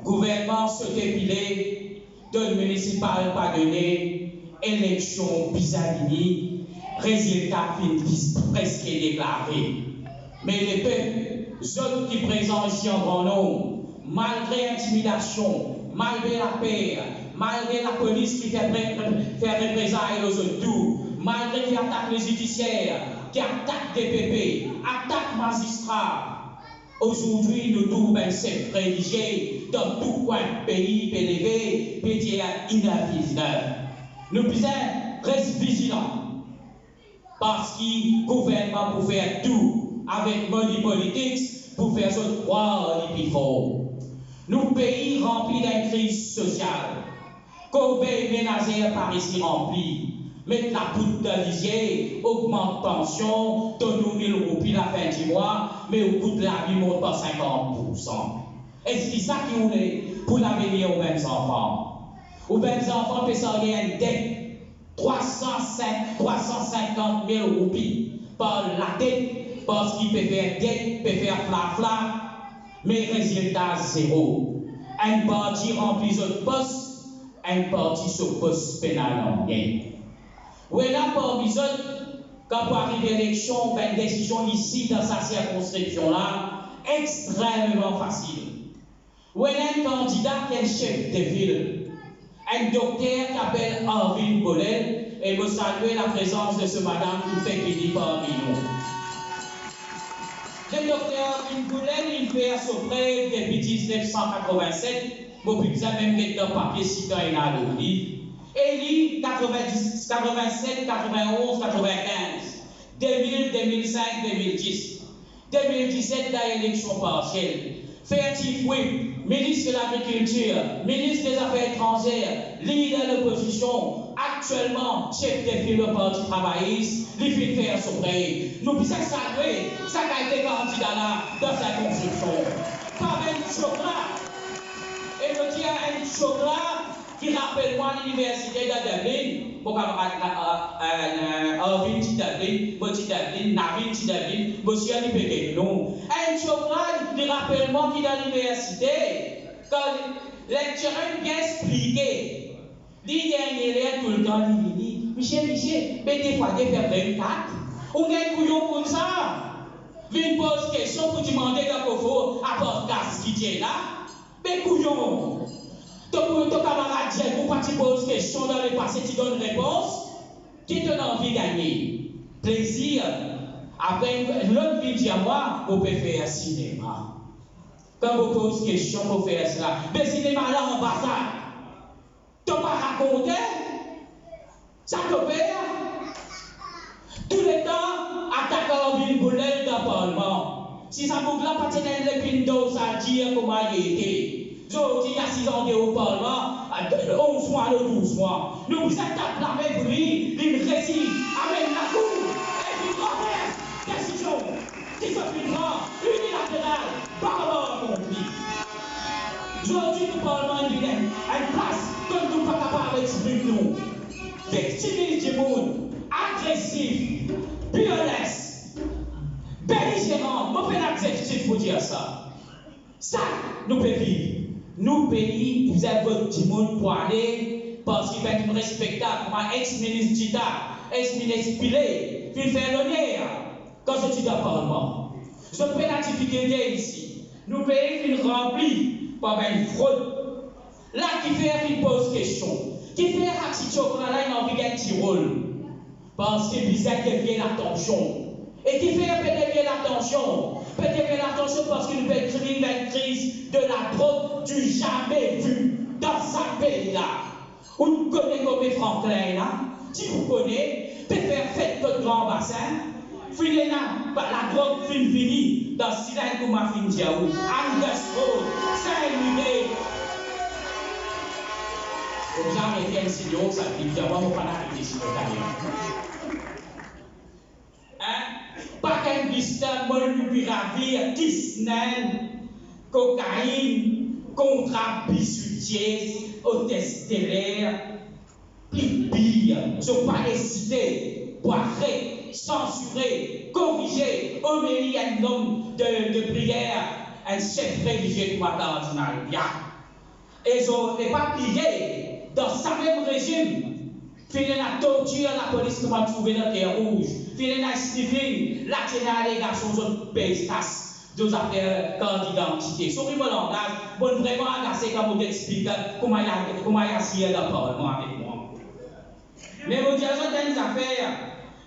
gouvernement se dépilé, donne municipal pas donné, élection Bizarrini, résultat presque déclaré. Mais les peuples, autres qui présentent ici en grand nombre, malgré l'intimidation, malgré la paix, malgré la police qui fait représailles aux autres tout, malgré qu'il attaque les judiciaires, qu'il attaque DPP, attaque magistrats. Aujourd'hui, nous trouvons un chef religieux dans tout coin du pays, PDV, PTA, inadmissible. Nous devons rester vigilants parce qu'il gouvernement pour faire tout avec money politics pour faire ce croire les pifos. Nous pays remplis d'une crise sociale, combien ménagères par ici remplis. Mettre la poudre de lisier, augmente pension, donne 1000 roupies la fin du mois, mais au coût de la vie monte par 50%. Et c'est ça qui est pour l'avenir aux mêmes enfants. Aux mêmes enfants, ils ont une dette 350 000 roupies par la tête, parce qu'ils peuvent faire dette, peuvent faire fla-fla, mais résultat zéro. Un parti remplit de postes, un parti sur poste pénal en bien. Oui, là, pour nous quand pour arriver à l'élection, une décision ici, dans sa circonscription-là, extrêmement facile. Oui, un candidat qui est chef de ville, un docteur qui s'appelle Arvin Bolel, et vous saluez la présence de ce madame qui fait venir parmi nous. Le docteur Arvin Bolel, il fait auprès depuis 1987, vous pouvez même mettre dans le papier si quand il a le livre. Élie 90, 87, 91, 95, 2000, 2005, 2010. 2017, la élection partielle. Fertif, oui, ministre de l'Agriculture, ministre des Affaires étrangères, leader de l'opposition, actuellement chef de file du Parti travailliste, il fait faire son prêt. Nous pouvons saluer ça qui a été candidat là dans sa construction. Pas un chocolat. Et je dis à un chocolat qui rappelle moi l'université de Dublin, mon camarade Arvin Dublin, Navin Dublin, monsieur Ali Péguenon. Un chocolat qui rappelle moi qui dans l'université, quand lectureur bien expliqué, dit dernier tout le temps, il dit, Michel, mais des fois, des faire 24, on a un couillon comme ça. Une pose question pour demander d'un pauvre à podcast qui tient là, mais couillon. Ton camarade dit, pourquoi tu poses question dans le passé, tu donnes réponse, qui te donne envie de gagner? Plaisir. Après, l'autre vie dit à moi, vous pouvez faire cinéma. Quand vous posez question, vous faire cela. Mais cinéma là, en ambassade. Tu n'as pas raconté? Ça te perd? Tout le temps, attaquant une boulette dans le Parlement. Si ça vous plaît, pas de l'épine ça dire comment il était. Je dis, il y a 6 ans au Parlement, 11 mois, 12 mois. Nous vous êtes acclamés pour lui, il récit, amène la cour, et puis renverse décision qui se prend unilatérale par l'accompli. Aujourd'hui, le Parlement est une place que nous ne sommes pas capables d'exprimer nous. Victimisme du monde, agressif, violence, belligérant, mauvais adjectif pour dire ça. Ça, nous pouvons vivre. Nous, pays, vous avez votre petit monde pour aller, parce qu'il va être respectable, comme un ex-ministre d'État, ex-ministre Pilé, qui fait l'honneur quand je suis dans le Parlement. Je prends la difficulté ici. Nous, pays, qui remplis par une fraude, là, qui fait une pose question, qui fait un petit chocolat, là, il a envie d'un petit rôle, parce que bizarre devient l'attention. Et qui fait péter l'attention. Péter l'attention parce qu'il veut créer une crise de la drogue du jamais vu dans ce pays-là. Vous connaissez comme Franklin, là, si vous connaissez, peut faire fête votre grand bassin, filer la drogue finie dans ce silence comme ma fin diaou, Angus Road, Saint-Louis. Vous avez été un signal, ça dit, vous n'avez pas d'arrêter sur le carrière. Pas qu'un distinct, molnupiravir, Disney, cocaïne, contrat bijoutier, hôtesse stellaire, pire, je ne pas les citer, poirer, censurer, corriger, homélie un homme de prière, un chef religieux de cardinal. Et je n'ai pas plié dans ce même régime. Filer la torture, la police qui m'a trouvé dans le terre rouge. Filer la sniffing, la allégation de pays deux affaires d'identité. Sur le langage, bon vraiment agacé quand vous expliquez comment il y a assis dans le Parlement avec moi. Mais vous dites, certaines affaires,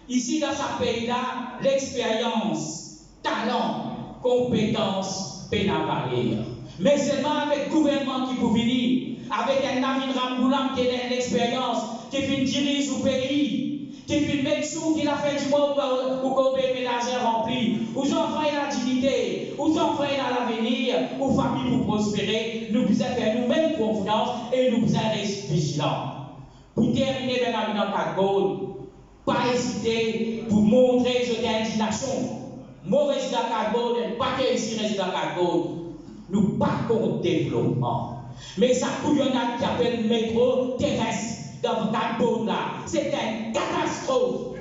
ici dans ce pays-là, l'expérience, talent, compétence, peine à varier. Mais seulement avec le gouvernement qui peut venir, avec un Navin Ramboulam qui a l'expérience, qui fait dirige le pays, qui fait mettre sous qui a fait du mois pour qu'on ait ménagère rempli, où enfants et la dignité, où enfants et l'avenir, où famille pour prospérer, nous pouvons faire nous-mêmes confiance et nous pouvons rester vigilants. Pour terminer, bien dans 4 goals, pas hésiter pour montrer cette indignation. Mon résident 4 goals, pas que ici résident 4 goals. Nous pas contre développement. Mais ça couillonne qui appelle le métro terrestre dans 4 goals là. C'est une catastrophe.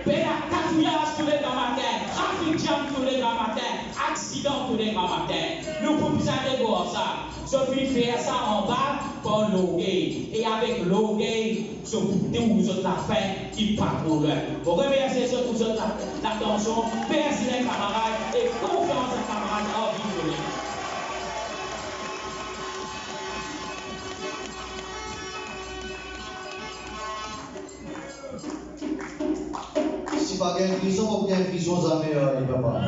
La cafouillage tous les grands matins, trafic jam tous les grands matins, accident tous les grands matins. Nous pouvons aller voir ça. Sophie faire ça en bas pour loguer. Et avec loguer, ce que vous autres la fin, il patrouille. Vous remerciez ceux qui ont l'attention. Merci les camarades et confiance aux camarades en vie. Si pas une vision, ou bien une vision jamais il va pas.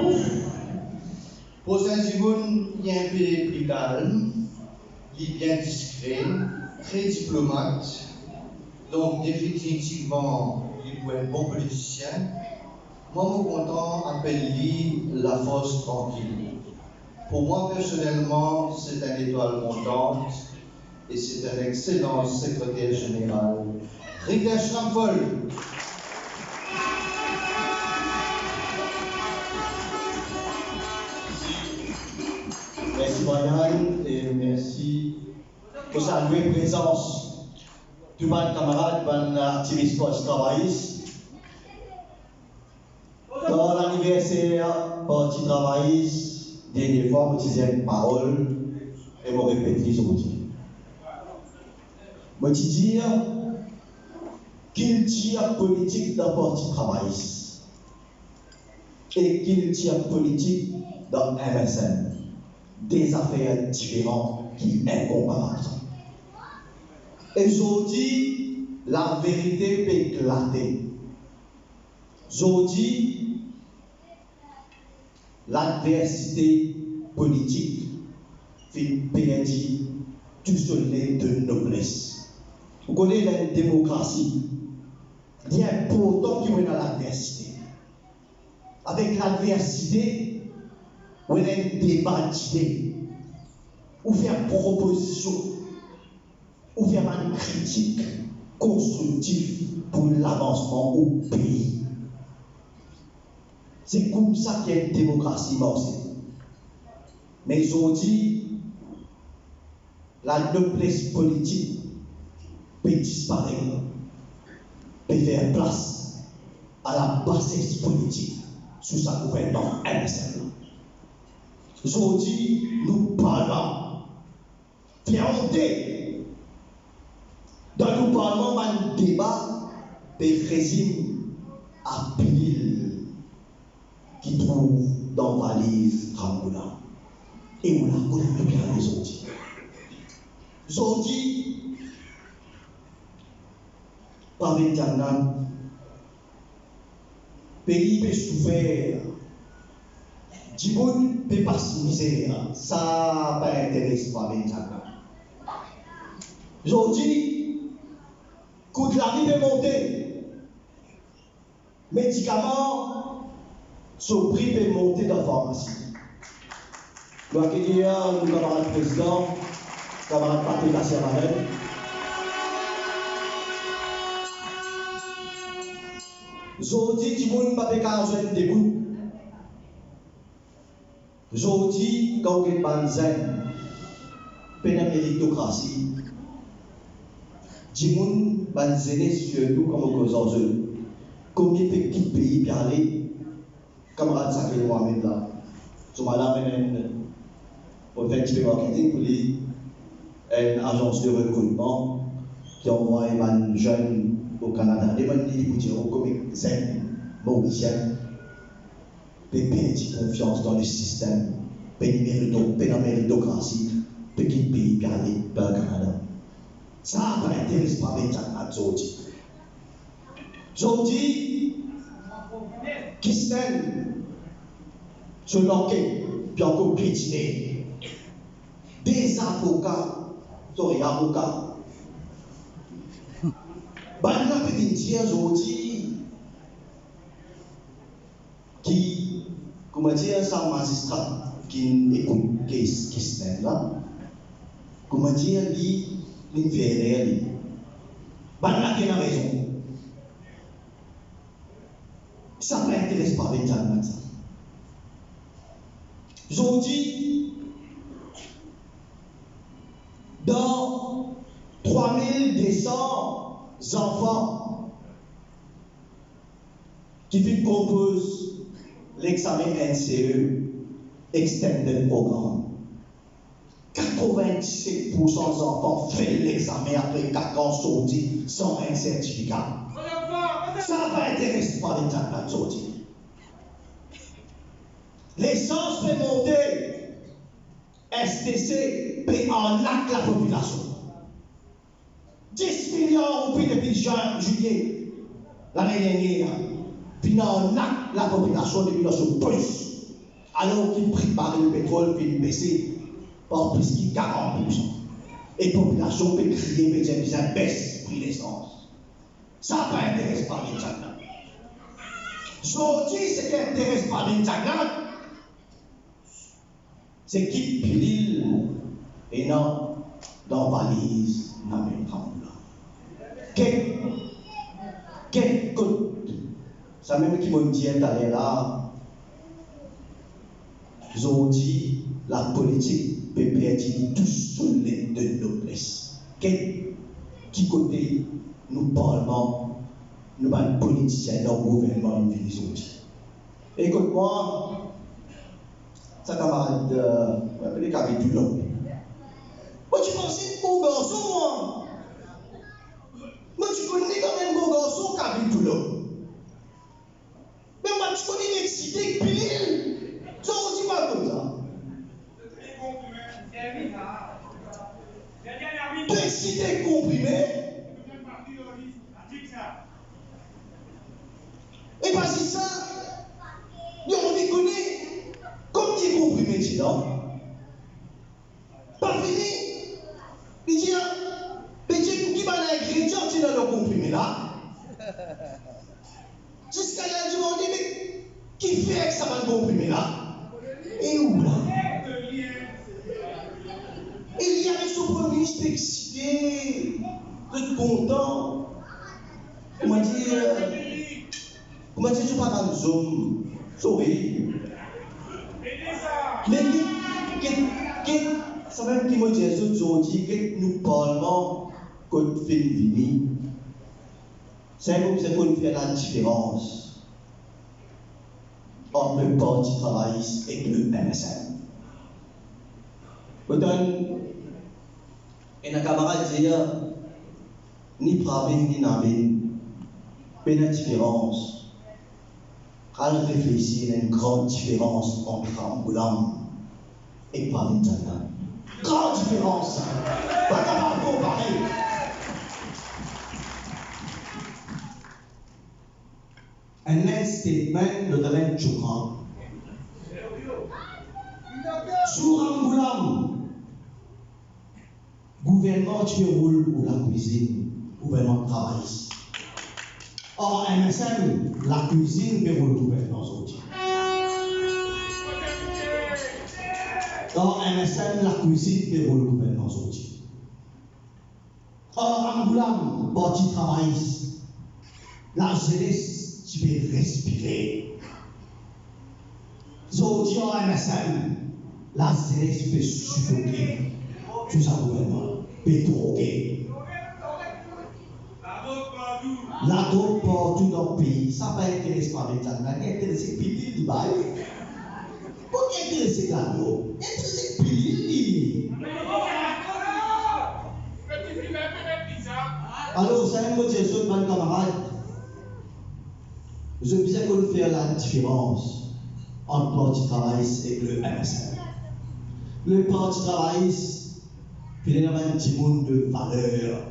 Pour Saint-Simon, il y a un pays plus calme, il est bien discret, très diplomate, donc définitivement, il peut être un bon politicien. Moi, mon content appelle lui la force tranquille. Pour moi, personnellement, c'est un étoile montante et c'est un excellent secrétaire général. Richter Schrampfel. Merci Brian et merci pour saluer la présence de mes camarades, mes activistes travaillistes. Dans l'anniversaire parti travailliste, dernière fois, je disais une parole et je répète aujourd'hui. Je dis qu'il tire politique dans le parti travailliste et qu'il tire politique dans MSN. Des affaires différentes qui sont incomparables. Et aujourd'hui, la vérité peut éclater. Aujourd'hui, l'adversité politique fait perdre tout son lait de noblesse. Vous connaissez la démocratie. Il y a un important qui est dans l'adversité. Avec l'adversité, on a un débat d'idées, ou faire proposition, ou faire une critique constructive pour l'avancement au pays. C'est comme ça qu'il y a une démocratie morcelle. Mais aujourd'hui, la noblesse politique peut disparaître, peut faire place à la bassesse politique sous sa gouvernance MSN. Aujourd'hui, nous parlons fianté. Dans nous parlons d'un débat des régimes à pile qui trouve dans la valise Ramboula. Et on la connaît bien aujourd'hui. Aujourd'hui, par l'éternel, pays peut souffrir. Djiboun ne peut pas se misère, ça pas intéressé par les gens. Aujourd'hui, coûte la vie peut monter. Médicaments, son prix peut monter dans la pharmacie. Je dois accueillir le camarade président, camarade Patrick Assiamanel. Aujourd'hui, Djiboun ne peut pas faire des bouts. Aujourd'hui, quand on est banzen, pénal méritocratie, Djimoun banzené surtout comme aux enjeux. Combien de petits pays y aller, camarade Saké Mohamed là, je m'en pour faire un petit peu marketing pour une agence de recrutement qui envoie un jeune au Canada, des gens qui disent comme zen mauricien. Perdre confiance dans le système, pénal méritocratie, petit pays bien aller vers le Canada. Ça n'intéresse pas les gens aujourd'hui. Je dis, Kisnen, je l'enquête, puis encore piétiner. Des avocats, sorry, avocats. Ben, la petite dire aujourd'hui, qui, comment dire, ça, magistrat, qui écoute Kisnen là, comment dire, il fait réel. Ben, là, il a raison. Ça ne m'intéresse pas avec ça. Aujourd'hui, dans 3200 enfants qui composent l'examen NCE, Extended Programme, 87% des enfants font l'examen après 4 ans sortis sans un certificat. Ça va intéresser pas les gens aujourd'hui. L'essence fait monter, STC paie en acte la population. 10 millions au pays depuis juillet l'année dernière, puis en acte la population depuis notre plus, alors qu'il prépare le pétrole puis baisser par plus de 40%. Et la population peut crier, peut dire que ça baisse prix d'essence. Ça ne m'intéresse pas les gens. Aujourd'hui, ce qui n'intéresse pas les gens, c'est qui pilule et non dans la valise, dans le tremblement. Quel coup, ça même qui me dit d'aller là, aujourd'hui, la politique peut perdre tout son lait de noblesse. Qui côté nous parlons, nous sommes politiciens dans le gouvernement de aujourd'hui. Écoute-moi, ça camarade, les capitules. Moi, tu penses que beau garçon, moi? Moi, tu connais quand même beau garçon, capitules. Mais moi, tu connais l'excité pile. Ça, on dit pas comme ça. L'excité comprimé. Et parce que ça, on déconne, comme il est comprimé, tu vois. Pas fini. Il dit, mais qui va l'ingrédient dans le comprimé là? Jusqu'à là, je me dis, mais qui fait que ça va le comprimé là? Et où là? Il y avait son premier ministre excité, très content. Comment dire, je ne parle pas de zoom. Sorry. Mais ça même qui me dit aujourd'hui que nous parlons contre Fénivini. C'est pour faire la différence entre le Parti travailliste et le MSN. Autant, et un camarade dit, ni Pravin ni Navin, mais la différence. Quand on réfléchit, il y a une grande différence entre Angoulême et Pravin Jagnan. Grande différence. Pas capable de comparer. Un statement de domaine choquant. Sur Angoulême, gouvernement qui roule pour la cuisine, gouvernement travailliste. Or, MSM, la cuisine peut rouler le gouvernement aujourd'hui. Or, MSM, la cuisine peut rouler le gouvernement aujourd'hui. Or, Angoulême, parti travailliste, la jeunesse, tu peux respirer. Aujourd'hui, en MSM, la jeunesse peut suffoquer. Tout ça, gouvernement, peut droguer. La drogue partout dans le pays, ça ne va intéresser pas les gens, ça intéresse pile du bail. Pourquoi intéresser la drogue? Intéresser pile. Alors, ça me dit, je mon camarade, je veux bien qu'on fasse la différence entre le parti travailliste et le MSN. Le parti travailliste, il y a un petit monde de valeur.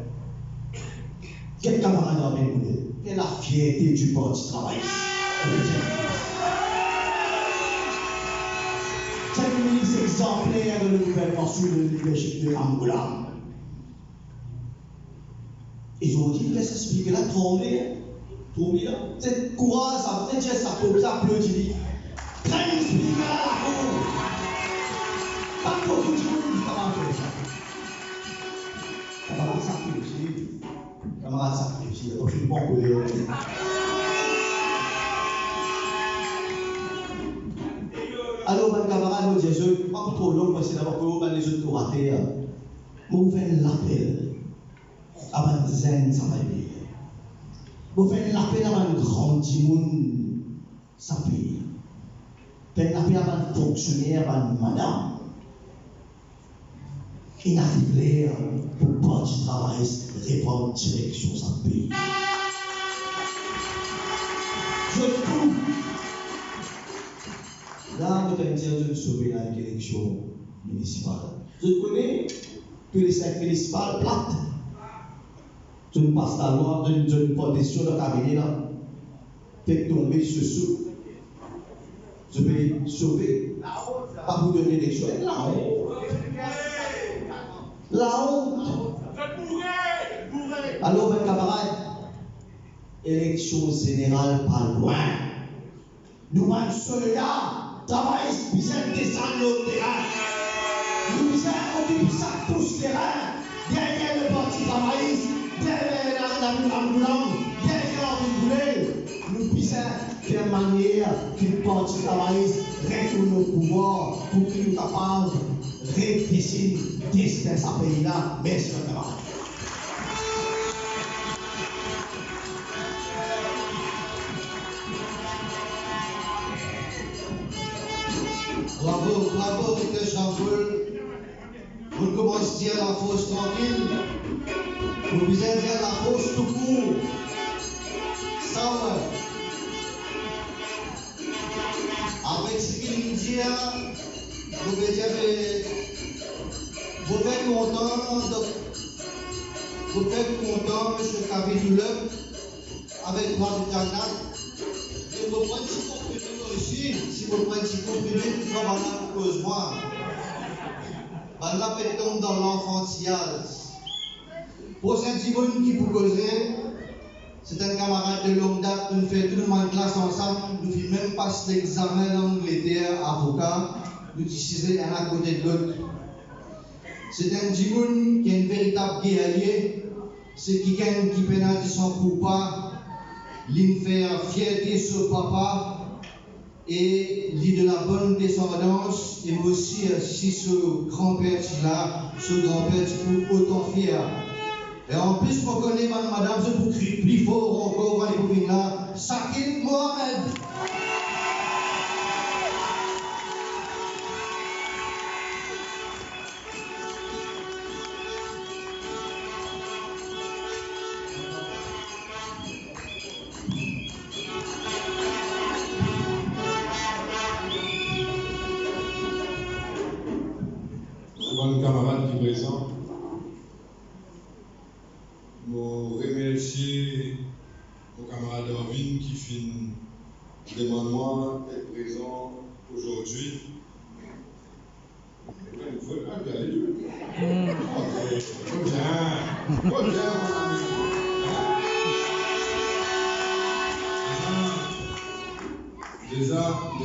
Quel camarade a bien voulu? est la fierté du Parti travailliste. C'est le ministre exemplaire de le gouvernement sous le leadership de Angola. Ils ont dit, laisse expliquer là, trembler. Là. C'est courage, ça peut dire ça, pour ça, applaudit. Très expliquer là, la cour. Pas beaucoup de gens qui travaillent ça. Camarade sacrifié. Camarade sacrifié. Donc, je ne peux pas courir. Alors, mon camarade me dit, je ne suis pas trop long, parce que d'abord, que les autres ont raté. Vous faites l'appel. Avant zen, ça va bien. Vous faites l'appel avant le grand timoun, ça paye. Faites l'appel avant le fonctionnaire, avant madame. Il n'arrive clair pour le parti travailliste répondre direction, ça paye. Je trouve. Là, vous allez me dire, je ne saurais avec l'élection municipale. Je connais que les 5 municipales plates. Je ne passe la loi, je ne pas des sur le cabinet là. Faites tomber ce sou. Je vais sauver. Pas vous donner l'élection. La honte. La honte. Alors, mes camarades, élection générale pas loin. Nous, même soldats, travaillons, nous sommes descendus au terrain. Nous sommes occupés ça tous terrain. Derrière le parti travailliste, derrière nous puissions faire manière que le parti travailliste retourne au pouvoir pour qu'il nous capable de réfléchir destin ce pays-là. Merci, mon camarade. Bravo, bravo, Victor Champoul. Vous commencez à la fosse tranquille. Vous pouvez dire la fosse tout court. Ça ouais. Avec ce qu'il nous dit, vous pouvez dire que vous êtes content, M. Kabitoulep, avec moi de Janat. Et vous prenez si comprimé aussi, si vous prenez si comprimé, vous allez avoir cause moi. Là, peut tomber dans l'enfantillage. Prochain Timoun qui vous causer, c'est un camarade de longue date, nous faisons tout le monde classe ensemble, nous faisons même passer l'examen d'Angleterre, avocat, nous décisons un à côté de l'autre. C'est un Timoun qui est un véritable guerrier, c'est quelqu'un qui pénalise son papa, il fait fierté sur papa. Et il de la bonne descendance, et moi aussi, si ce grand-père là, ce grand-père pour autant fier. Et en plus, je connais madame, je vous crie plus fort encore, allez vous venir là, Sakit Mohamed. Camarades qui présent, je remercie mon camarade Darwin qui fait demande-moi d'être présent aujourd'hui. Il faut regarder Dieu.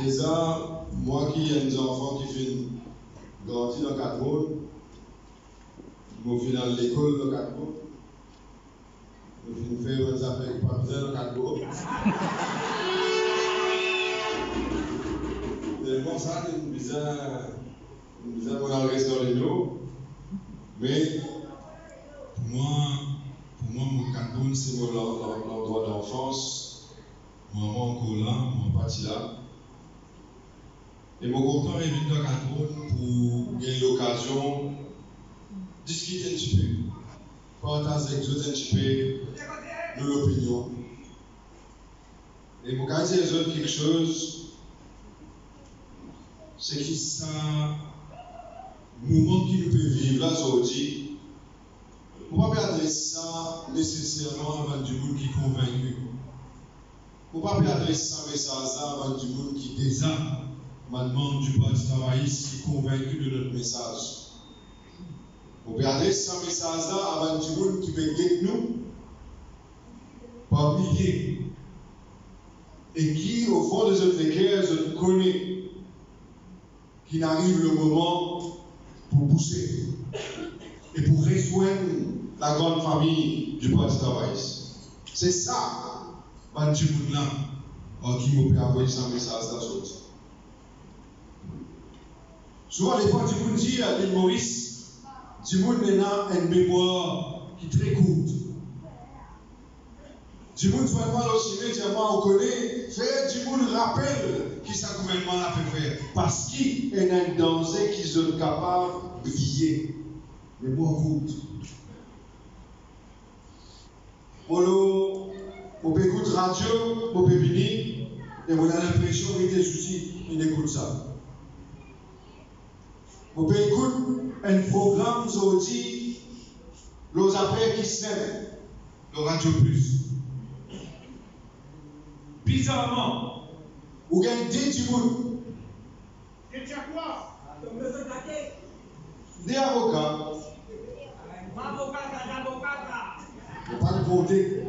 Déjà, moi qui ai des enfants qui font grandir dans 4 mois, je suis dans l'école dans 4 mois. Je fais des affaires pas besoin dans 4 mois. Tellement ça, nous disons qu'on reste dans les dos. Mais pour moi, mon 4 mois, c'est mon endroit d'enfance. Moi, encore là, mon parti là. Et mon content est venu dans 4 mois pour gagner l'occasion de discuter un petit peu, partager avec vous un petit peu de l'opinion. Et pour dire les autres quelque chose, c'est que ça, le moment qui nous peut vivre là aujourd'hui, on ne peut pas adresser ça nécessairement avant du monde qui est convaincu. Vous ne pouvez pas adresser un message avant du monde qui déjà m'a demandé du Parti travailliste qui est convaincu de notre message. Vous pouvez adresser un message avant du monde qui veut guetter nous par milliers et qui, au fond de notre cœur, je connais qu'il arrive le moment pour pousser et pour rejoindre la grande famille du Parti travailliste. C'est ça, man du monde là, qui m'a pu envoyer ce message dans ce temps. Souvent, les fois, du monde dit à l'île Maurice, du monde a une mémoire qui est très courte. Du monde, vraiment, aussi immédiatement, on connaît, faire du monde rappelle qui ce gouvernement a fait faire. Parce qu'il y a un danger qu'ils sont capables de briller. Mémoire courte. On peut écouter radio, on peut venir, et on a l'impression qu'il y a des soucis, il écoute ça. On peut écouter un programme aujourd'hui, les affaires qui se lèvent, le Radio Plus. Bizarrement, vous gagnez du monde. Et tu as quoi? Des avocats. On ne pas le voter.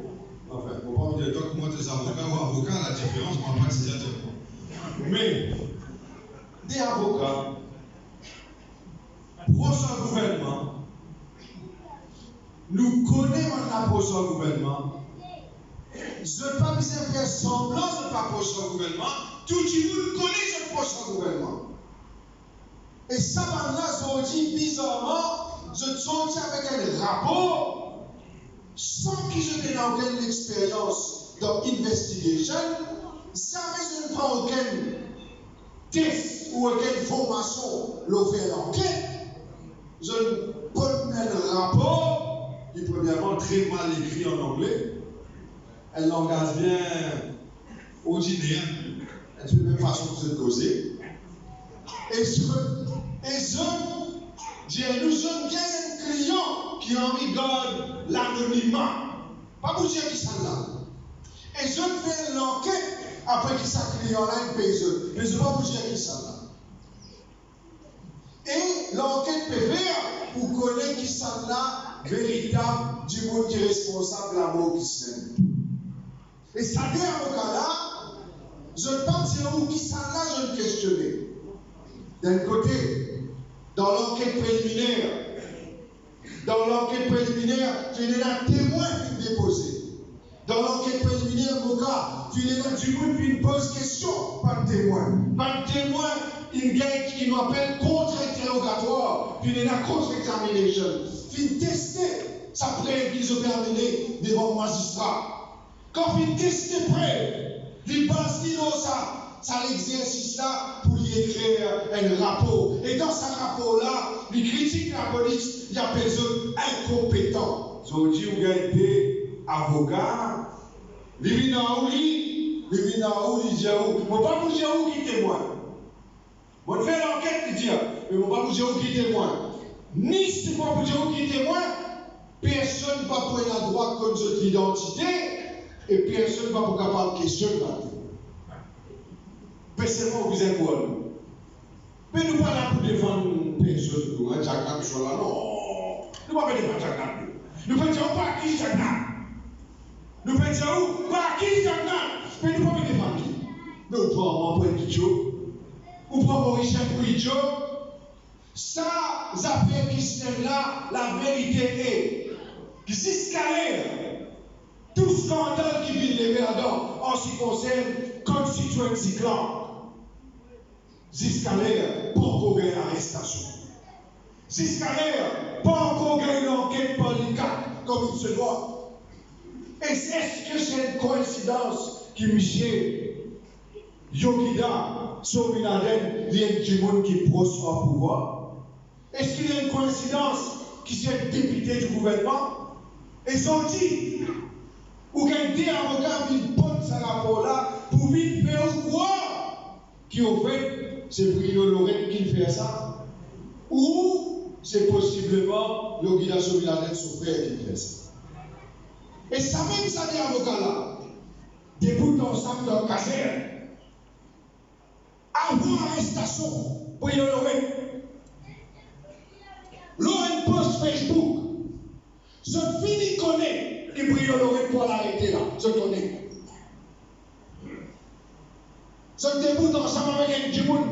Enfin, on ne va pas dire que moi, des avocats ou avocats, la différence, on ne va pas se dire. Mais, des avocats, prochain gouvernement, nous connaissons la prochain gouvernement. Je ne vais pas faire semblant de ne pas prochain gouvernement. Tout le monde connaît ce prochain gouvernement. Et ça, là, je dis bizarrement, je te sortis avec un rapport sans que je n'ai aucune expérience d'investigation, jamais je ne prends aucun test ou aucune formation pour faire l'enquête. Je ne peux mettre un rapport qui est premièrement très mal écrit en anglais, un langage bien ordinaire, une même façon de se causer. Et je dis, nous sommes bien un client qui en regarde l'anonymat. Pas pour dire qui ça là. Et je fais l'enquête après que ça client-là est payé. Mais je ne vais pas vous dire qui ça là. Et l'enquête peut faire pour connaître qui ça là, véritable, du monde qui est responsable de la mort qui se fait. Et ça dit à mon cas là, je ne sais pas dire où qui ça là, je me questionnais. D'un côté, dans l'enquête préliminaire, tu es un témoin qui est déposé. Dans l'enquête préliminaire, mon gars, tu es là du monde qui pose question, pas de témoin. Pas de témoin, il gagne qui nous appelle contre-interrogatoire, puis il est là contre-examination. Puis tester, ça prête qu'ils ont terminé devant le magistrat. Quand il teste prêt, il passe ça l'exercice là pour y écrire un rapport. Et dans ce rapport-là, il critique la police, il appelle eux incompétents. So, dit, vous avez des avocats, il vient où, il dit où, moi pas vous dire où qui témoin. Moi je fais l'enquête, il dit, mais moi pas vous dire où qui témoin. Ni si moi vous dire où qui témoin, personne ne va prendre la droite comme votre identité, et personne ne va pas capable de questionner. Personnellement, vous êtes quoi? Mais nous ne sommes pas là pour défendre personne. Nous ne sommes pas là pour défendre non. Nous ne sommes pas défendre Jacques Nab. Nous ne faisons pas qui Jacques Nab. Nous faisons pas qui Jacques Nab. Mais nous ne sommes pas défendre qui. Mais nous prenons un point Kidjo. Nous prenons Maurice Kidjo. Ça, ça fait Christian là, la vérité est. Jusqu'à l'heure, tout scandale qui vient lever là-dedans en ce qui concerne constituency clan. Jusqu'à l'heure, pas encore une arrestation. Jusqu'à l'heure, pas encore une enquête par les CAC comme il se doit. Est-ce que c'est une coïncidence que M. Yogida, sur Bin Laden, vient du monde qui est proche au pouvoir? Est-ce qu'il y a une coïncidence qui c'est député du gouvernement? Et sorti, ou quelqu'un avocat qui porte ce rapport-là pour vite faire quoi? Qui au fait, c'est Bruno Lorraine qui fait ça, ou c'est possiblement l'organisation de son frère qui fait ça. Et ça même, ça dit avocat là, debout ensemble dans le caserne. Avant l'arrestation, pour y honorer. L'on post Facebook. Je finis connaître qui brille honoré pour l'arrêter là. Je connais. Je debout ensemble avec un Djimoun.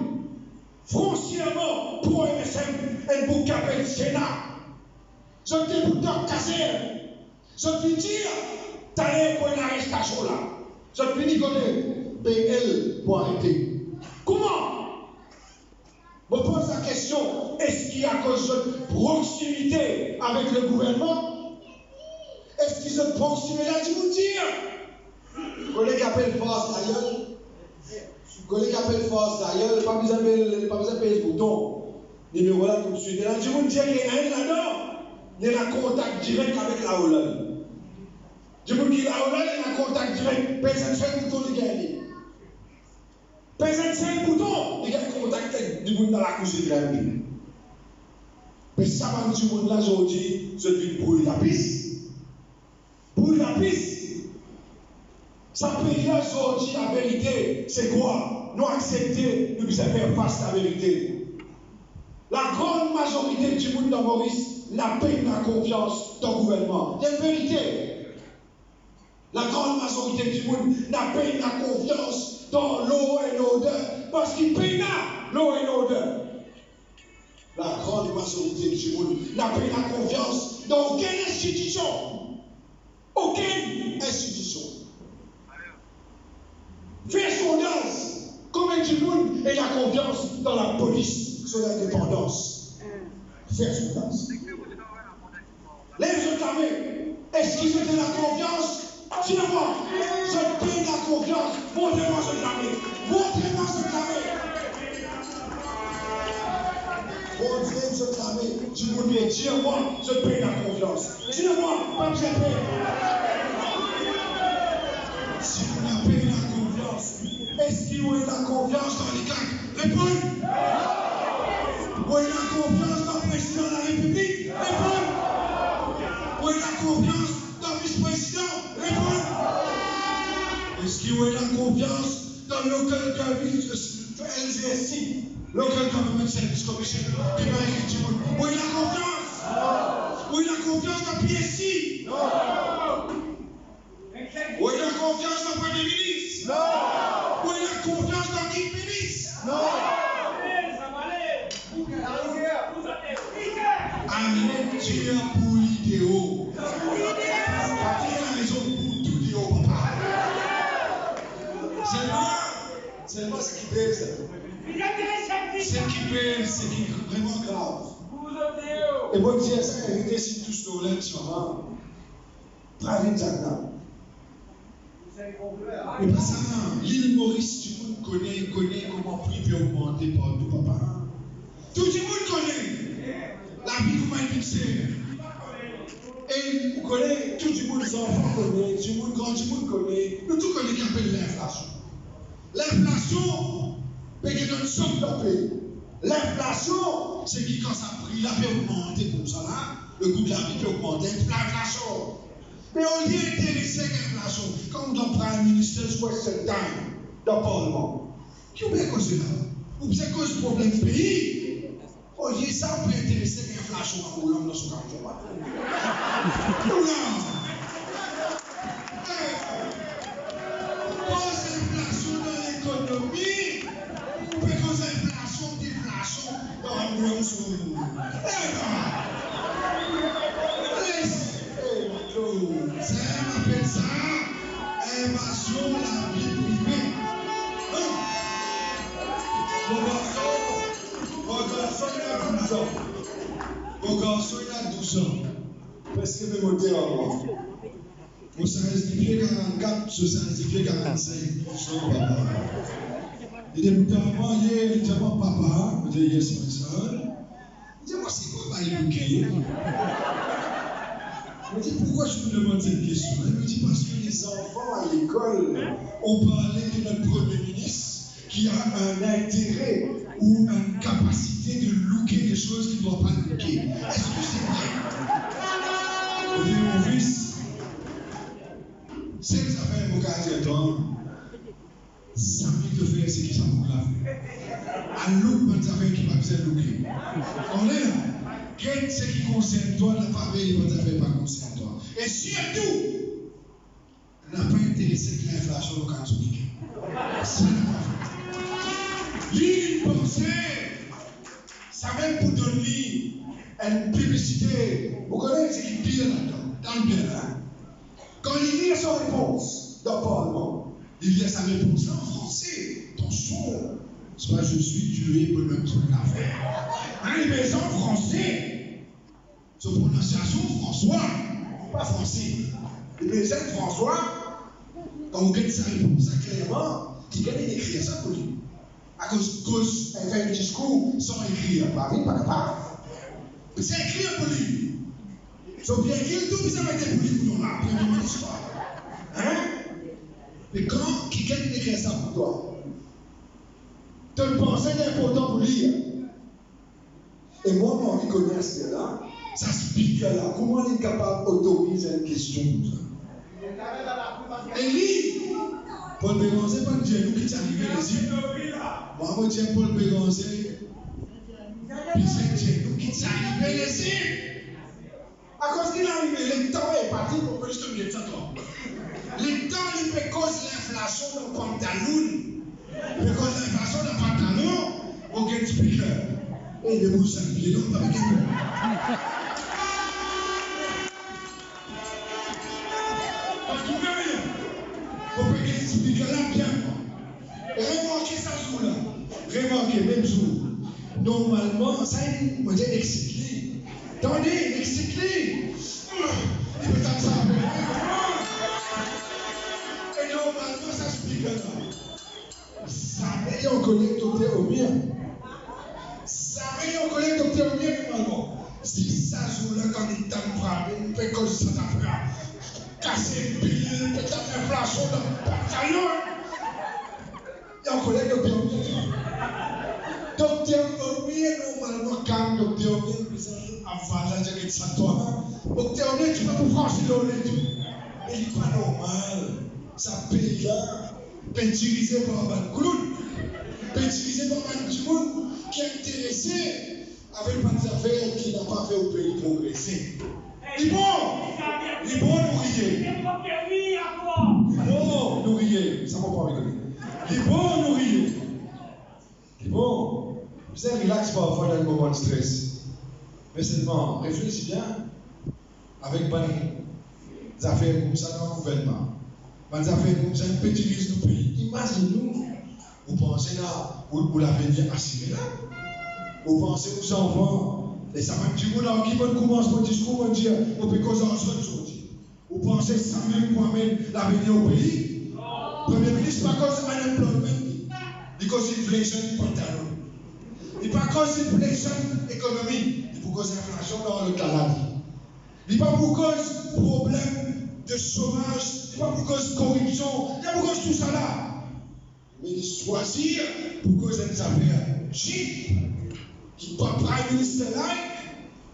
Foncièrement pour MSM, un bouc qui appelle Sénat. Je debout dans le caserne. Je finis dire, t'allais pour une arrestation là. Je finis connaître PL pour arrêter. Comment? Je me pose la question, est-ce qu'il y a cause de proximité avec le gouvernement? Est-ce qu'ils ont une proximité là, je vous dire? Collègue appelle force d'ailleurs. Collègue appelle force d'ailleurs, pas besoin de payer ce bouton. Numéro là tout de suite. Et là, je vous dis qu'il y a un là-dedans. Il y a un contact direct avec la Hollande. Je vous dis la Hollande, il y a un contact direct. Personne ne fait le bouton de gagner. Personne ne fait le bouton, il y a un contact avec du monde dans la cuisine de la vie. Mais ça va du monde là aujourd'hui, je dis brûler la piste. Brûler la piste. Ça pays là aujourd'hui, la vérité, c'est quoi? Nous accepter, nous devons faire face à la vérité. La grande majorité du monde dans Maurice n'a pas la confiance dans le gouvernement. Il y a une vérité. La grande majorité du monde n'a pas la confiance dans l'eau et l'odeur parce qu'il paye l'eau et l'odeur. La grande majorité du monde n'a pas la confiance dans aucune institution. Aucune institution. Fais sondage. Combien du monde a la confiance dans la police sur l'indépendance? Fais sondage. Les autres armées, est-ce qu'ils ont de la confiance? Dis-moi, je paye la confiance. Montrez-moi ce armée. Montrez-moi ce armée. Montrez-moi ce armée. Tu vous dis, dis-moi, je paye la confiance. Dis-moi, pas que je paye. Si vous n'avez pas la confiance, est-ce qu'il y a la confiance dans les cas? Répondez. Vous avez la confiance dans le président de la République? Répondez. Vous avez la confiance dans le vice-président? Répondez. Est-ce qu'il y a la confiance dans le local government, LGSC, Local Government Service Commission? Vous avez la confiance? Vous avez la confiance dans PSC? Non. Vous avez la confiance dans le Premier ministre? Non. Vous avez la confiance dans le ministre? Non. Arrêtez pour l'idéo. Papa, il a raison pour tout l'idéo, papa. C'est pas ce qui pèse. Ce qui pèse, c'est qui est vraiment grave. Et bon Dieu, ça a été si tous nos lèvres sur moi. Pravin Jagna. Et pas ça, l'île Maurice, tout le monde connaît comment prix peut augmenter partout, papa. Tout le monde connaît. La vie comment il pixée. Et vous connaissez, tout le monde, les enfants connaissent, tout le monde grand, tout le monde connaît. Nous tous connaissons qui appelle l'inflation. L'inflation, c'est qu'il y a une somme de paix. L'inflation, c'est que quand ça brille, la peut augmenter comme ça là, le coût de la vie peut augmenter. L'inflation. Mais au lieu d'intéresser l'inflation, comme dans le Prime Minister's Western Time, dans le Parlement, qui est cause là? Ou c'est cause du problème du pays? Au lieu de ça, on peut intéresser l'inflation à l'homme dans son carton. Cause l'inflation dans l'économie, ou peut cause l'inflation, déflation dans l'homme sur le monde. Ça m'appelle ça invasion de la vie privée. Mon garçon, il a 12 ans. Mon garçon, il a 12 ans. Parce que je me monter en moi. Mon service de pied 44, ce service de pied 45. Son papa. Il était monté en moi, il était mon papa. Il était yes, my son. Il dit, moi, c'est quoi, il bouquet? Il me dit, pourquoi je vous demande cette question? Il me dit, parce que les enfants à l'école ont parlé de notre Premier ministre qui a un intérêt ou une capacité de looker des choses qu'il ne doit pas looker. Est-ce que c'est vrai? Il dit, mon fils, C'est que ça fait un bouquet de temps. Ça peut te faire ce qui ça pour la faire. À l'autre, ça fait qui va se louer. On est là. Qu'est-ce qui concerne toi, la famille, ne fait pas concerne toi. Et surtout, on n'a pas intéressé que l'inflation au cas où ça n'a pas fait. L'île pensée, ça même pour donner une publicité. Vous connaissez ce qui pire là-dedans, dans le bien là. Quand il lit sa réponse dans le Parlement, il lit sa réponse en français. Attention, c'est pas je suis tué pour le truc à faire. Il met en français. Son prononciation François, pas français. Il met François, quand vous regardez sa réponse, ça clairement, il gagne d'écrire ça pour lui. À cause elle fait un discours sans écrire. Pas vite, pas capable. C'est écrire pour lui. Sauf bien écrire tout, mais ça va être pour lui pour nous là, premier ministre. Hein? Mais quand quelqu'un écrit ça pour toi, tu le pensais important pour lire. Et moi, on reconnaît ce là, ça speak là, comment il est capable d'autoriser une question comme ça? Et lui, Paul Béranger, pas dire nous qui t'est arrivé ici. Moi, je dis Paul Béranger, puis c'est nous qui t'est arrivé ici. À cause qu'il est arrivé, le temps est parti pour que je te mette ça toi. Le temps, il fait cause l'inflation dans le pantalon. Il fait cause l'inflation dans le pantalon, aucun speaker. Et il est pour 5 pieds, non, pas avec un peu. Parce que vous voyez, vous pouvez que speaker là bien. Remarquez ça jour là. Remarquez, même jour. Normalement, ça, il me dit exécuter. Attendez, exécuter. Il peut faire ça. Et normalement, ça speaker là. Ça met en connecté au mien. Ça met en connecté au mien, normalement. Si ça joue là, quand il t'a frappé, il fait comme ça, ça fait casser le pile, peut-être l'inflation dans le pantalon. Il y a un collègue docteur Omier. Docteur Omier, normalement, quand docteur Omier, avant là, j'ai dit ça toi. Docteur Omier, tu vas pour franchir l'oreille. Mais il n'est pas normal. Ça paye là, pétirisé par un clown, pétirisé par un petit monde qui est intéressé avec pas d'affaires qui n'a pas fait au pays progresser. Il est bon nourrier. Bon nourrier, ça ne va pas rigoler. Il est bon nourrier. Il est bon. Vous êtes relax parfois dans le moment de stress. Mais seulement, réfléchis bien avec des affaires comme ça dans le gouvernement. Des affaires comme ça, un petit risque de pays. Imaginez-nous, vous pensez là, vous l'avenir assuré là. Vous pensez aux enfants, et ça va un petit mot là qui va commencer votre discours, va dire, on peut causer en seul aujourd'hui. Vous pensez ça même pour amener l'avenir au pays? Premier ministre, pas cause de unemployment, il cause inflation du pantalon. Il pas cause inflation économique, il pour cause d'inflation dans le calade. Il pas pour cause problème de chômage, il pas pour cause corruption, il pas pour cause tout ça là. Mais il choisir pour cause des affaires cheap. Qui pas prime minister là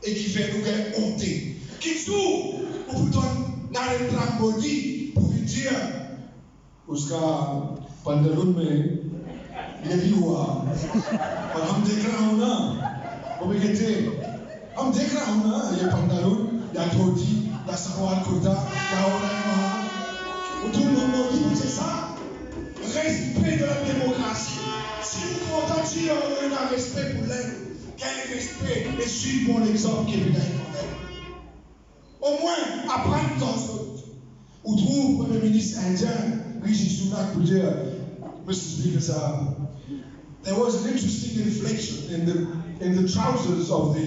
et qui fait nous gagner honte. Qui joue pour plutôt dans le plan body pour lui dire Oscar pantalon mais il est biwa. On déclare on a. On regarder. On déclare on a il y a pantalon, il y a todi, il y a savoir kota, il y a on tout le monde dit c'est ça. Respect de la démocratie. Si vous contentez un respect pour l'aide. Quel respect et suivre mon exemple qui est venu au moins, apprendre dans ce ou trouve le Premier ministre indien, Rishi Sunak, pour dire, Mr. Speaker, there was an interesting inflection in the trousers of the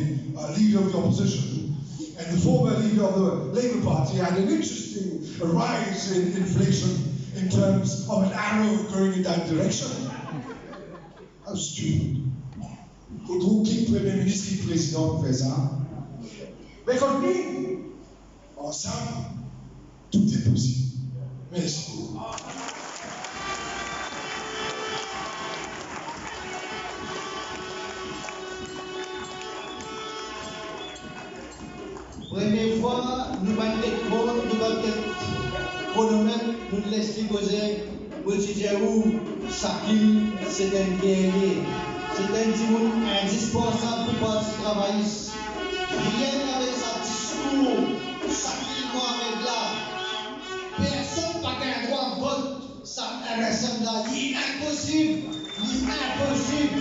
leader of the opposition. And the former leader of the Labour Party had an interesting rise in inflation in terms of an arrow going in that direction. How stupid. Vous trouvez qui est Premier ministre, qui est président pour faire ça? Mais comme lui, ensemble, tout est possible. Merci. Première fois, nous allons être chronomètre, nous laissons poser. Vous dites où Sakil, c'est un guerrier. C'est un dimanche indispensable pour le parti travailliste. Rien avec sa discours, Sakil Mohamed là. Personne n'a qu'un droit de vote. Ça, RSM là, il est impossible. Il est impossible.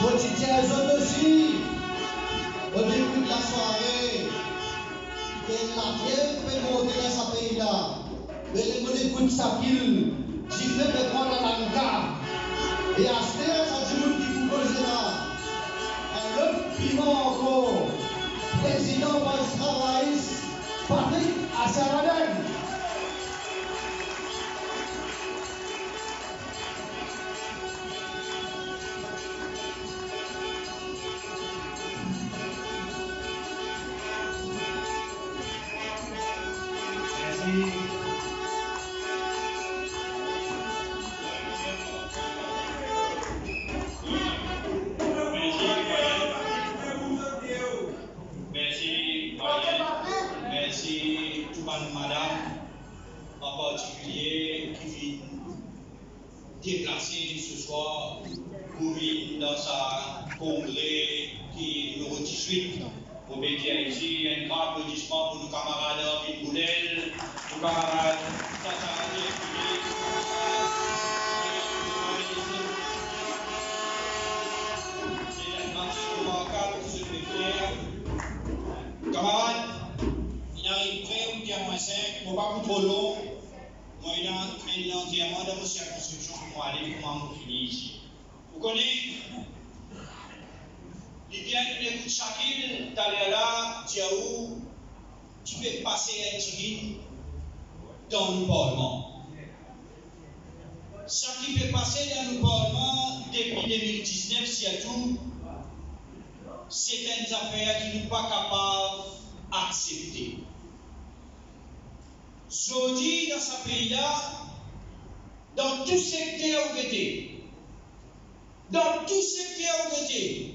Vous dites à eux autres aussi, au début de la soirée, que la fièvre peut monter dans ce pays-là. Mais les gens écoutent Sakil, Gifle peut prendre la langue. Et à ce temps, ça dit qui vous pose là. Un autre piment encore. Président du travailliste, Patrick Assaraden. Déplacé ce soir pour venir dans sa congrès qui est numéro 18. Pour médias ici, un grand applaudissement pour nos camarades David Boudel, nos camarades Tata c'est un marche remarquable qui se fait faire. Camarades, il arrive près ou bien moins 5, il ne va pas trop long. Moi, il y a un entièrement dans ma circonscription pour aller comment on finit ici. Vous connaissez il vient de l'écoute Sakil, d'aller là, Diaou, tu peux passer un tigine dans le Parlement. Ça qui peut passer dans le Parlement depuis 2019, surtout, c'est une affaire qui n'est pas capable d'accepter. Aujourd'hui, dans ce pays-là, dans tout secteur où était, dans tout secteur où était,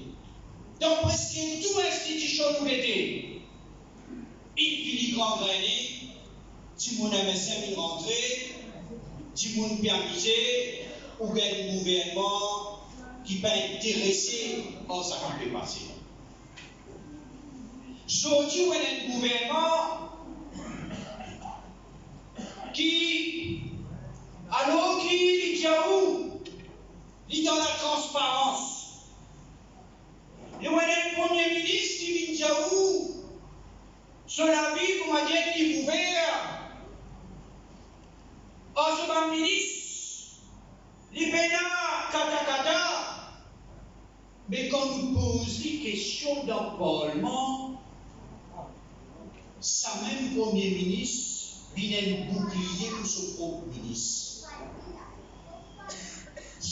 dans presque toute institution où était, il finit grand grainé, si mon MSM il rentrait, si mon permisé, ou bien un gouvernement qui peut intéresser en ce qui peut passer. Aujourd'hui, on a un gouvernement qui, alors qu'il est où? Il est dans la transparence. Et on a un premier ministre qui vient où? Sur la vie, comme on a dit, il est ouvert. Or, ce ministre, il fait kata. Mais quand on pose les questions dans le Parlement, sa même premier ministre vient un bouclier pour son propre ministre.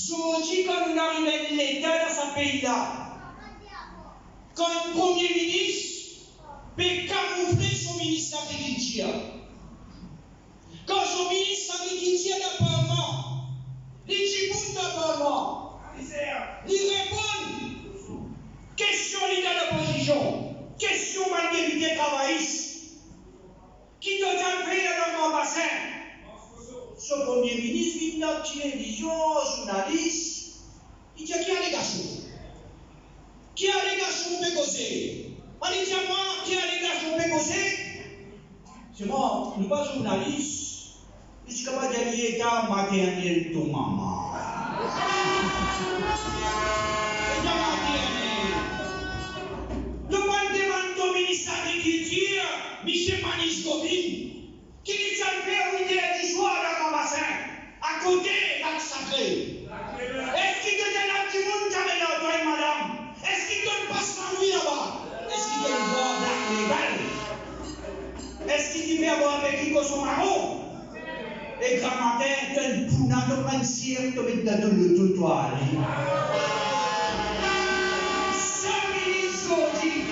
Aujourd'hui, quand on arrive à l'État dans ce pays-là, quand un premier ministre peut camoufler son ministre d'Agriculture, quand son ministre d'Agriculture dans le Parlement, il dit dans le Parlement, il répond, question l'état d'opposition, question malgré travailliste, qui doit faire dans mon bassin. Ce premier ministre vient dans la télévision, journaliste, il dit qui a les garçons? Qui a les garçons pour causer? On dit à moi, qui a les garçons pour causer? C'est moi, nous ne sommes pas journalistes. Je suis capable de dire l'état maternel de maman. L'état maternel. Nous demandons au ministre de l'Agriculture, M. Manis Gobin, qui dit à faire 8 heures du soir dans mon bassin, à côté de l'acte sacré. Est-ce qu'il donne un petit monde qui a ménagé, madame? Est-ce qu'il donne passe ma nuit là-bas? Est-ce qu'il donne boire légal? Est-ce qu'il dit boire avec qui son marron? Et grammaire, donne pouna de prendre cire, de mettre dans le trottoir. Ça, ministre, dit,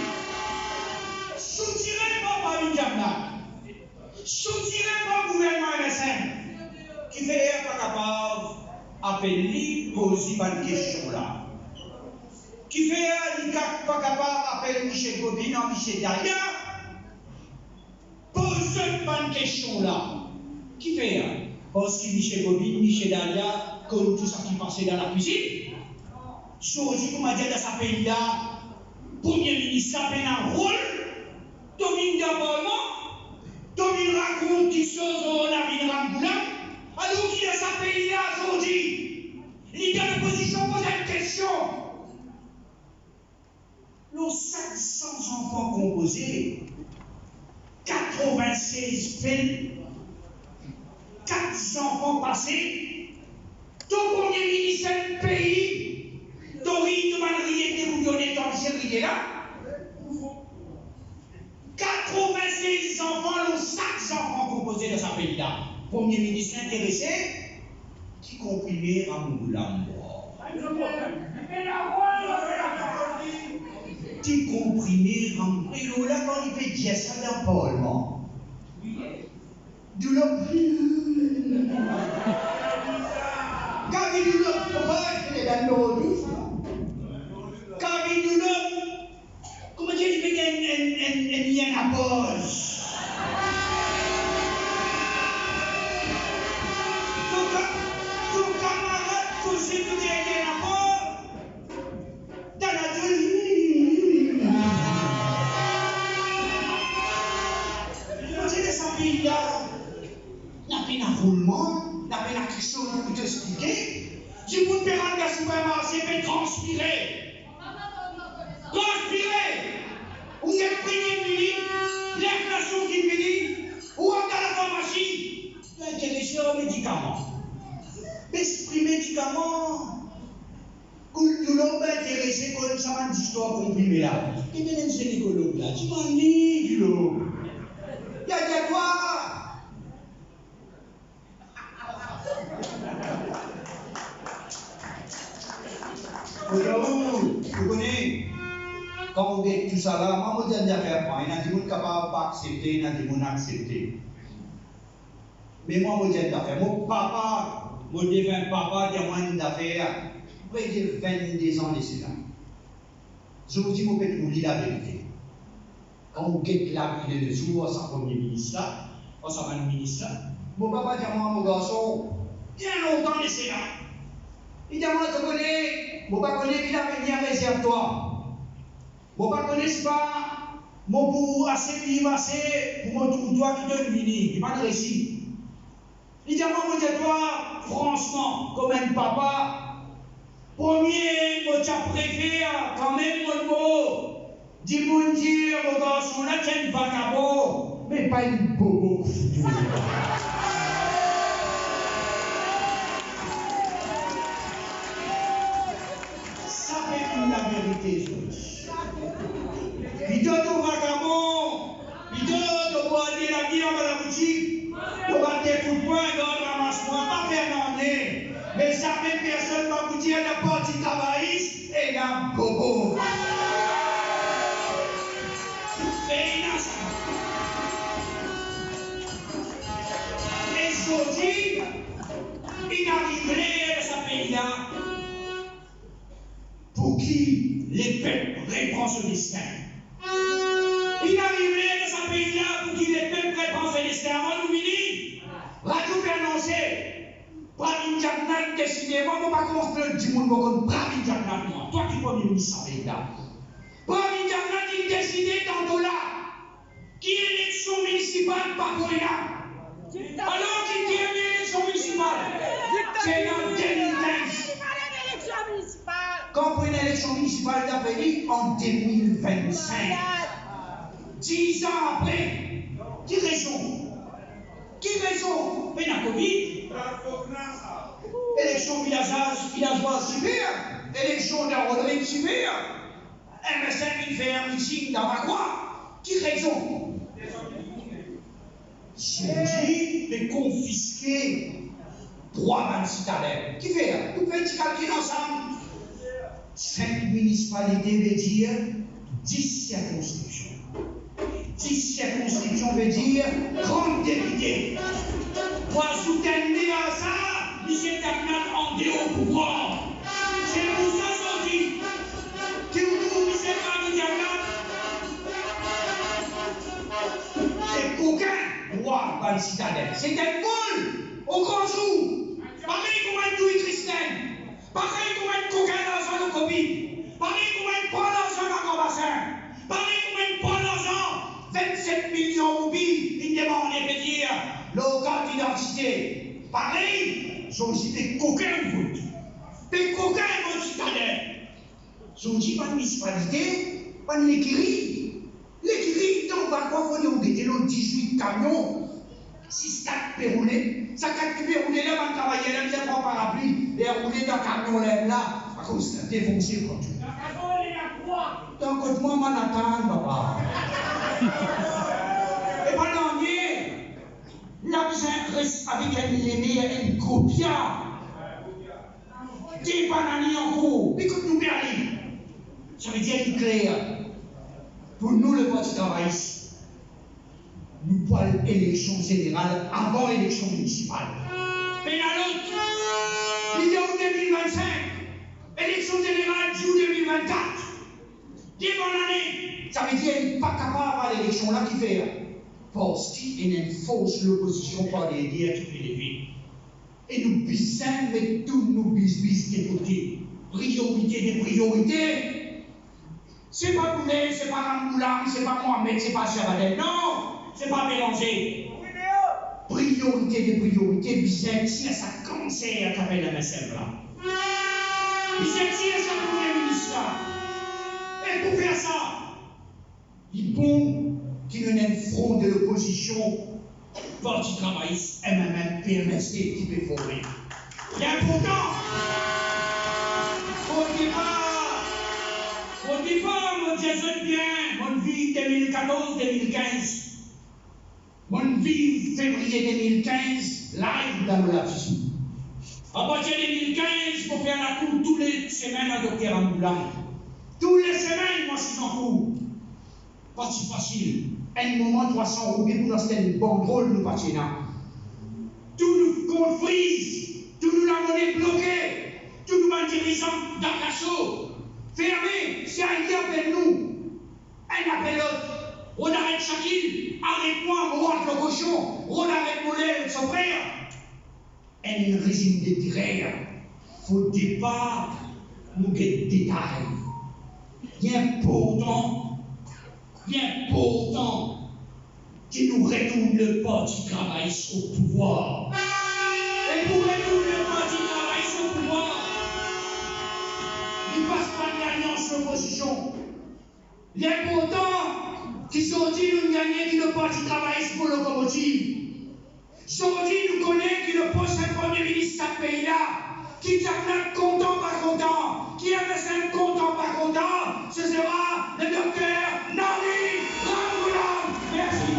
soutirez pas par une jamna, soutirez pas le gouvernement MSM, qui fait pas capable d'appeler, poser une question là. Qui fait pas capable d'appeler M. Gobin, M. Dalia, pose bonne question là. Qui fait? Parce que Michel Bobine, Michel Dalia, comme tout ça qui passait dans la cuisine. Aujourd'hui, comme on dit dans ce pays-là, Premier ministre a un rôle, domine d'abord, domine raconte des choses au navire Ramboula, alors qu'il est dans ce pays-là aujourd'hui. Il est dans la position de poser une question. Nos 500 enfants composés, 96 peines, 4 enfants passés, ton premier ministre du pays, ton riz de malrier débouillonné dans le série là, 96 enfants, nos 5 enfants composés dans ce pays-là. Premier ministre intéressé, qui comprimait Ramboula. Qui comprimé Ramboula, là quand il fait dire ça dans le Parlement. Du l'homme. Quand il dit l'homme, il est dans l'eau. Quand il dit l'homme, comment tu fais un lien à pause? Ton camarade, ton sécurité lien à pause, dans la jolie. Quand il est sans pays là, il n'y a pas de roulement, il n'y a pas de question pour t'expliquer. Je vous perds un supermarché, mais transpirer. Transpirer. Ou êtes premier ministre, l'inflation qui finit, ou encore la pharmacie. Intéressé aux médicaments. Esprit médicaments, tout l'homme intéressé comme ça m'a dit histoire comprimée là. Et bien, c'est l'écologue là, tu m'en dis, l'eau. Il y a des toi. Vous connaissez, quand on dit tout ça là, moi je dis à faire quoi? Il y a des gens capables d'accepter, il y a des gens d'accepter. Mais moi je dis à faire. Mon papa, mon défunt papa, il y a moins d'affaires, près de 22 ans de cela. Je vous dis, vous pouvez vous dire la vérité. Quand vous quittez la vie de jour, ça premier ministre là, ça va le ministre là. Mon papa dit à moi, mon garçon, bien longtemps de cela. Il dit à moi, je connais, je ne connais pas, il a venu réserve-toi. Je ne connais pas, mon pour assez vivre, assez pour mon toi qui te mini, il m'a réussi. Il dit à moi, toi, franchement, comme un papa, premier, moi, tu as préféré quand même mon mot. Dis-moi dire, mon garçon, là, tu es un vagabond, mais pas une bobo. Ça fait toute la vérité, il donne au vagabond, il donne au bois de la bière dans la boutique, il va des coups de poing, il donne ramasse-moi, pas faire n'en mais ça fait personne va vous dire la partie travailliste et la bobo. Et aujourd'hui, il arriverait à ce pays-là pour qui les peuples reprennent ce destin. Il arriverait à ce pays-là pour qui les peuples reprennent ce destin. Avant nous, Radio annoncé. Pravin Jagnat, décidément, on ne va pas construire du monde pour Pravin Jagnat, moi. Toi qui es premier ministre à pays-là. Pravin Jagnat, il décidait tantôt là, qui est l'élection municipale par là. Alors qu'il dit l'élection municipale, c'est en 2015. Quand on une élection municipale d'un pays en 2025, 10 ans après, qui raison? Qui raison? Mais la Covid, élection villageoise super, élection de Rodrigue super, MSN qui fait un meeting dans ma croix, qui raison? J'ai de confisquer 3 citadelles. Qui fait? Vous pouvez calculer ensemble. 5 municipalités veut dire 10 circonscriptions. 10 circonscriptions veut dire 30 députés. Pour soutenir à ça, Michel Jagnat en est au pouvoir. C'est pour ça aujourd'hui. Qui vous trouve Michel Jagnat? C'est qu'aucun droit 27 millions mobiles, ils demandent de dire leur carte d'identité. Pareil, sont aussi des coquins votent. Des coquins votent citadins. Sont dit pas de municipalité, pas de l'écurie. L'écurie, donc, va quoi qu'on ait oublié, 18 camions, 6 4 péroulés. Ça 4 péroulés là, va travailler là, bien prend parapluie, et rouler dans le camion là, à cause de défoncer comme tout. Donc, quand moi, m'en attends, papa. Et pendant que la besoin reste avec un millénaire et une copia. Des bananes en cours. Écoute-nous bien, ça veut dire clair. Pour nous, le Parti travailliste, nous parlons d'élection générale avant l'élection municipale. Mais à l'autre, il y a 2025, élection générale, jour 2024. 10 bonnes années, ça veut dire qu'il n'est pas capable à l'élection là qui fait. Parce qu'il enforce l'opposition par les dire qui fait les vies. Et nous bisons, mais tous nous bis de côté. Priorité des priorités. C'est pas Boulay, c'est pas Ramboulam, c'est pas Mohamed, c'est pas Chabadel. Non, c'est pas mélangé. Priorité des priorités, bisons, si ça cancer qu'appelle la MSM là. Bisons, si ça Premier ministre là. Et pour faire ça, il bon qu'il y ait un front de l'opposition, Parti travailliste, MMM, PMST, qui peut former. Il est important. Au départ, mon Dieu, bien, mon vie 2014-2015. Mon vie février 2015, live dans la vie. À partir de 2015, pour faire la cour toutes les semaines à Dr. Amboulant. Toutes les semaines, moi, je suis en cours. Pas si facile. Un moment, 300 €, pour nous, c'était une banderole, nous, partis là. Tout nous confrise, tout nous la monnaie bloquée, tout nous va dirigeant d'Akasso. Fermé, si un appelle nous, un appelle l'autre. On arrête Shakil, arrête-moi, on rentre le cochon, on arrête Moulay, son frère. Un régime de tireurs. Faut départ, nous guetter des détails. Bien pourtant, qui nous retourne le Parti travailliste au pouvoir. Et pour retourner le Parti travailliste au pouvoir, il ne passe pas de l'alliance d'opposition. L'important, qui sont dit nous gagner qui le Parti travailliste pour locomotive. Sont dit nous connaître qui le prochain Premier ministre de ce pays-là. Qui t'appelle content, pas content, qui est MSM content, pas content, ce sera le docteur Nari Ramboulam. Merci.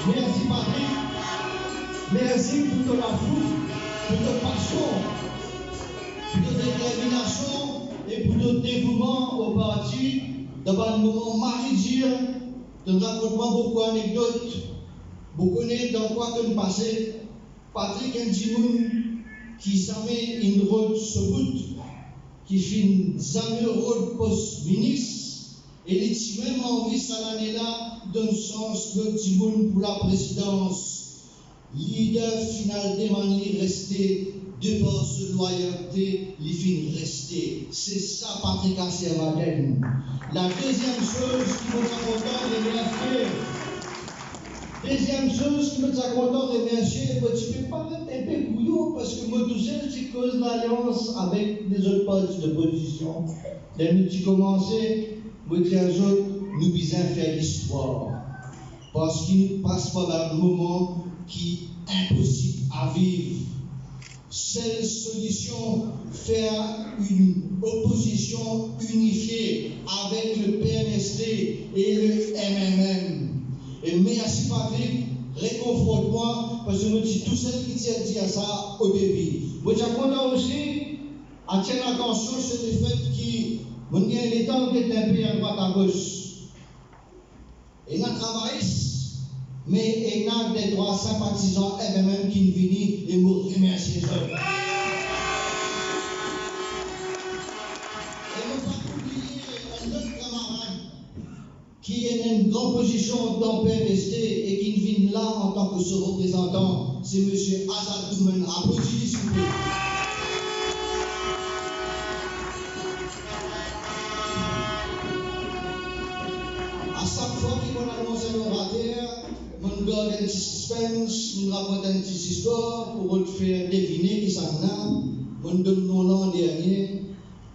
Merci Patrick. Merci pour ton amour, pour ton passion, pour ton détermination et pour ton dévouement au parti. Dans un moment marie-dire, dans un racontement beaucoup d'anecdotes, vous connaissez dans quoi que nous passons. Patrick Ndimoun, qui jamais une route sur route, qui fait jamais rôle post-ministre, et il a même envie, cette année-là, dans le sens de Ndimoun pour la présidence. Leader final demande de rester. De par ce loyauté, il finit rester. C'est ça, Patrick Asservaden. La deuxième chose qui nous a content de remercier, tu ne peux pas mettre un peu couillon parce que moi tout seul, c'est cause l'alliance avec les autres partis d'opposition. Dès que tu commençais, moi dis aux autres, nous bisons faire l'histoire. Parce qu'il ne passe pas dans un moment qui est impossible à vivre. Seule solution, faire une opposition unifiée avec le PMST et le MMM. Et merci Patrick, réconforte-moi, parce que je dis tout seul qui tient dit à ça au début. Moi, j'ai content aussi, attirer l'attention sur le fait qu'il y a l'État qui est un peu à droite à gauche. Et il y a travaillé. Mais il y a des droits sympathisants et même qui viennent et nous remercier. Et ne pas oublier un autre camarade qui est dans une grande position dans PMST et qui vient là en tant que ce représentant, c'est M. Azad Doumen. Applaudissez s'il vous plaît. mon annonce l'orateur, mon garde un petit suspense, mon raconte une petite histoire pour te faire deviner qui ça n'a, mon donne mon l'an dernier.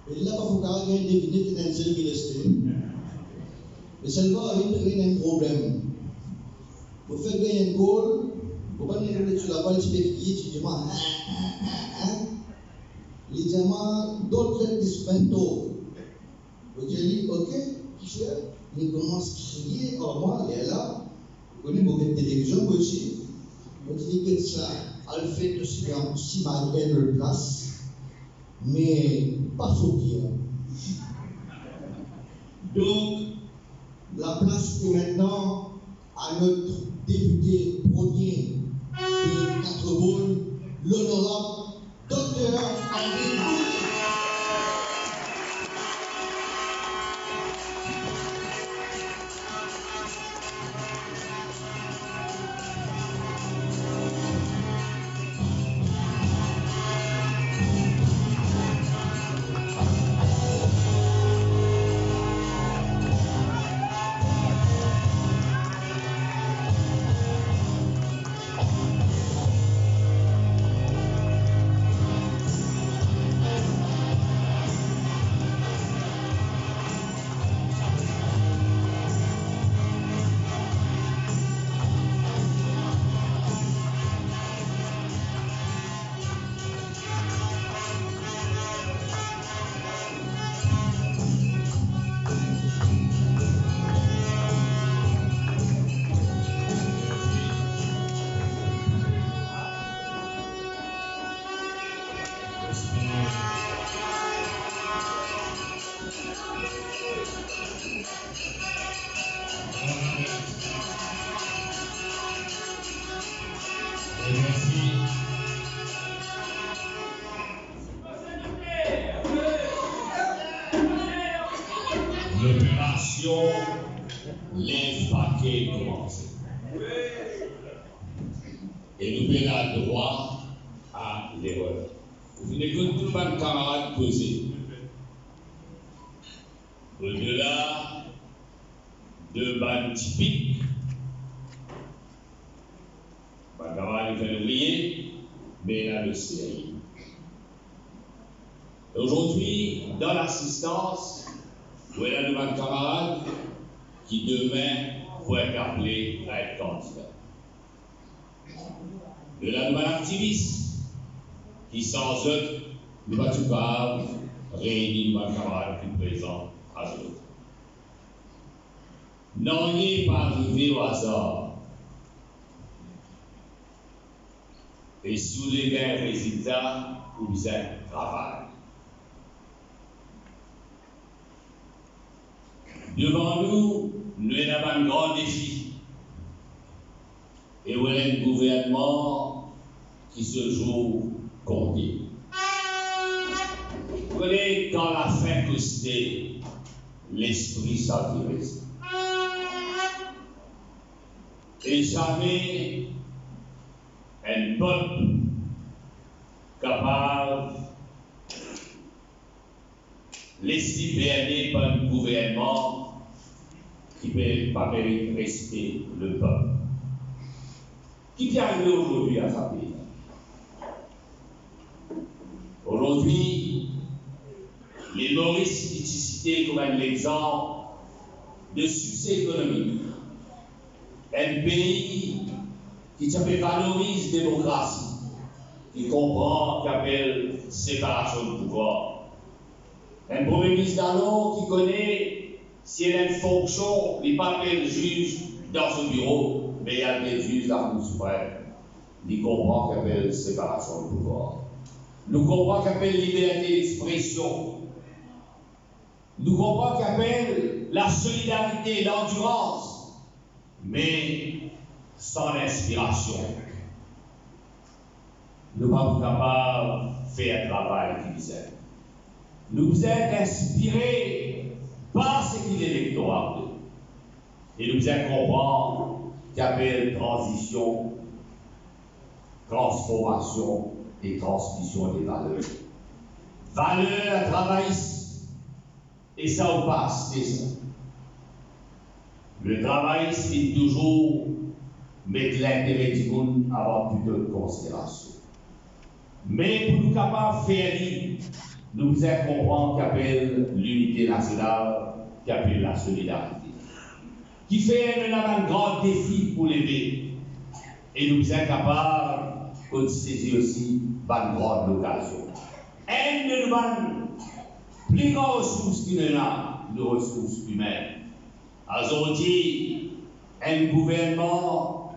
Et là, il faut qu'on ait deviné que c'est un seul qui reste. Mais seulement, il y a un problème. Vous faites gagner un goal, vous prenez sur la balle, tu dis, moi, il dit, moi, d'autres dispentos. Vous dites, ok, qui c'est? Il commence à crier, oh, moi, il est là. Vous connaissez beaucoup de télévision aussi. Vous dites que ça, elle fait aussi si mal de place, mais pas trop bien. Donc, la place est maintenant à notre député premier de 4 boules, l'honorable Dr. Henri Boulle. L'opération lève paquet commencé. Et nous avons le droit à l'erreur. Vous venez que tout le monde camarade poser. Au-delà de ban typique, ma camarade fait l'ouvrier, mais là le CI. Aujourd'hui, dans l'assistance, vous avez un camarade qui demain pourrait être appelé à être candidat. De la nouvelle activiste qui sans eux ne va pas réunir un camarade plus présent à ce jour. Non, il n'est pas arrivé au hasard. Et sous les gains résultats, vous êtes travail. Devant nous, nous avons un grand défi. Et vous avez un gouvernement qui se joue compté. Vous voyez, quand la fin costée, l'esprit s'avirait. Et jamais un peuple capable de laisser berner par un gouvernement qui ne peut pas rester le peuple. Qui est arrivé aujourd'hui à sa pays? Aujourd'hui, les Maurice qui cités comme un exemple de succès économique. Un pays qui valorise la démocratie, qui comprend, qui appelle séparation de pouvoir. Un premier ministre d'alors qui connaît, si elle a une fonction, il n'est pas le juge dans son bureau, mais il y a des juges de la Cour suprême. Il comprend qu'il appelle séparation de pouvoir. Nous comprenons qu'il appelle liberté d'expression. Nous comprenons qu'il appelle la solidarité, l'endurance, mais sans l'inspiration. Nous ne sommes pas capables de faire un travail qui disait. Nous vous êtes inspirés par ce qu'il est électoral. Et nous vous comprendre qu'il appelle transition, transformation et transmission des valeurs. Valeurs travaillistes, et ça on passe, c'est ça. Le travail, c'est toujours mettre l'intérêt du monde avant toute considération. Mais pour nous capables de faire, nous devons comprendre qu'appelle l'unité nationale, qu'appelle la solidarité. Qui fait un grand défi pour l'aider. Et nous sommes capables de saisir aussi par une grande occasion. Elle ne demande plus grande ressources qu'il y a, de ressources humaines. Aujourd'hui, un gouvernement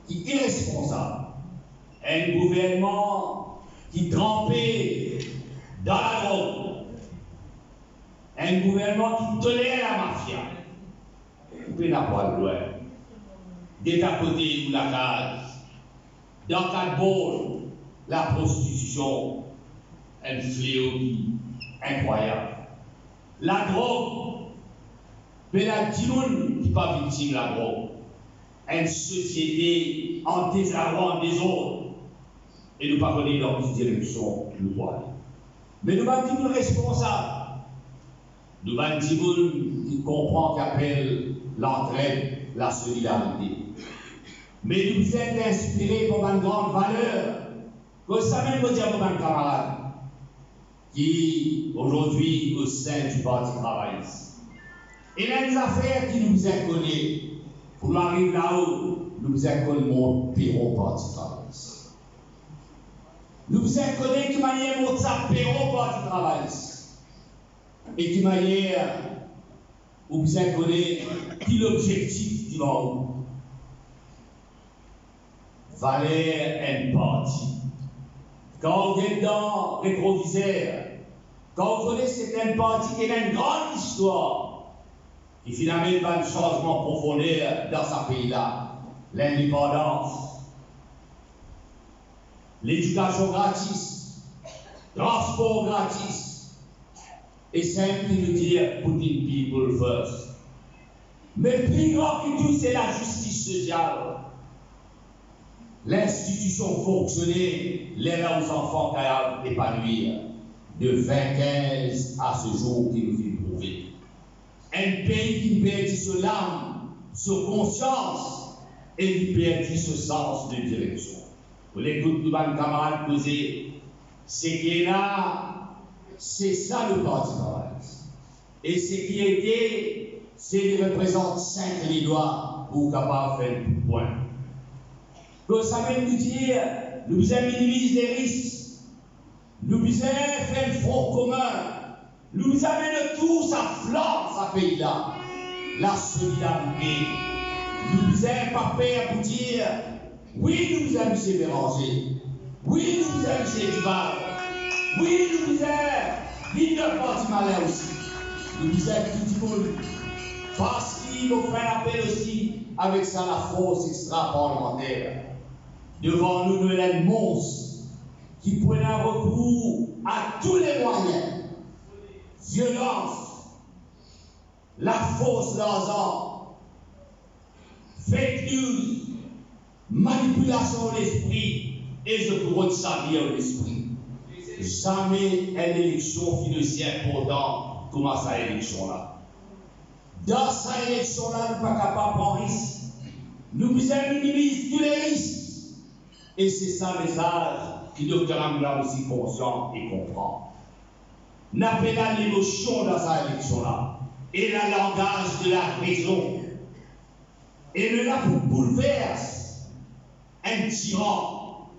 qui est irresponsable, un gouvernement qui trempait dans la drogue, un gouvernement qui tolère la mafia. Vous pouvez n'avoir le loin. D'État côté ou la case, dans quatre bords, la prostitution, un fléau incroyable. La drogue, mais la dimoune qui n'est pas victime de la drogue. Une société en désarroi, en désordre. Et nous ne pas connaître dans quelle direction nous doit aller. Mais nous avons dit responsables. Nous avons dit qui comprend qu'appelle l'entraide, la solidarité. Mais nous êtes inspirés par une grande valeur. Que ça même vous dire pour un camarade qui aujourd'hui au sein du Parti travailliste. Et les affaires qui nous inconnues, pour nous arriver là-haut, nous inconnus mon Péron Parti travailliste. Nous inconnus qui manière mon Péron Parti travailliste. Et qui manière où vous inconnus qui l'objectif du monde. Valère un parti. Quand vous êtes dans le rétroviseur, quand vous connaissez c'est un parti qui a une grande histoire, qui finalement va un changement profondeur dans ce pays-là, l'indépendance, l'éducation gratis, transport gratis, et simple de dire putting people first. Mais plus grand que tout, c'est la justice sociale. L'institution fonctionnait, l'aide aux enfants capables d'épanouir de 2015 à ce jour qui nous fait prouver. Un pays qui perdit ce l'âme, ce conscience et qui perdit ce sens de direction. Pour l'écoute de mes camarades poser, ce qui est là, c'est ça le Parti travailliste. Et ce qui était, c'est qu'il représente 5 Lillois pour capable faire le point. Donc ça veut nous dire, nous devons minimiser les risques, nous devons faire le front commun, nous devons amener tous à flanc ce pays-là, la solidarité. Nous devons pas peur pour dire, oui, nous devons M. Béranger, oui, nous devons M. Duval, oui, nous devons leader Parti Malin aussi, nous devons tout le monde, parce qu'il faut faire appel aussi avec ça la force extra-parlementaire. Devant nous, nous avons un monstre qui prenait un recours à tous les moyens. Violence, la fausse d'argent, fake news, manipulation de l'esprit, et je pourrais salir l'esprit. Jamais une élection qui ne si importante comme cette élection-là. Dans cette élection-là, nous ne sommes pas capables de prendre risque. Nous devons minimiser tous les risques. Et c'est ça le message que le Dr Amla aussi conscient et comprend. N'appelez pas l'émotion dans cette élection-là, et le langage de la raison. Et le là pour bouleverser un tyran,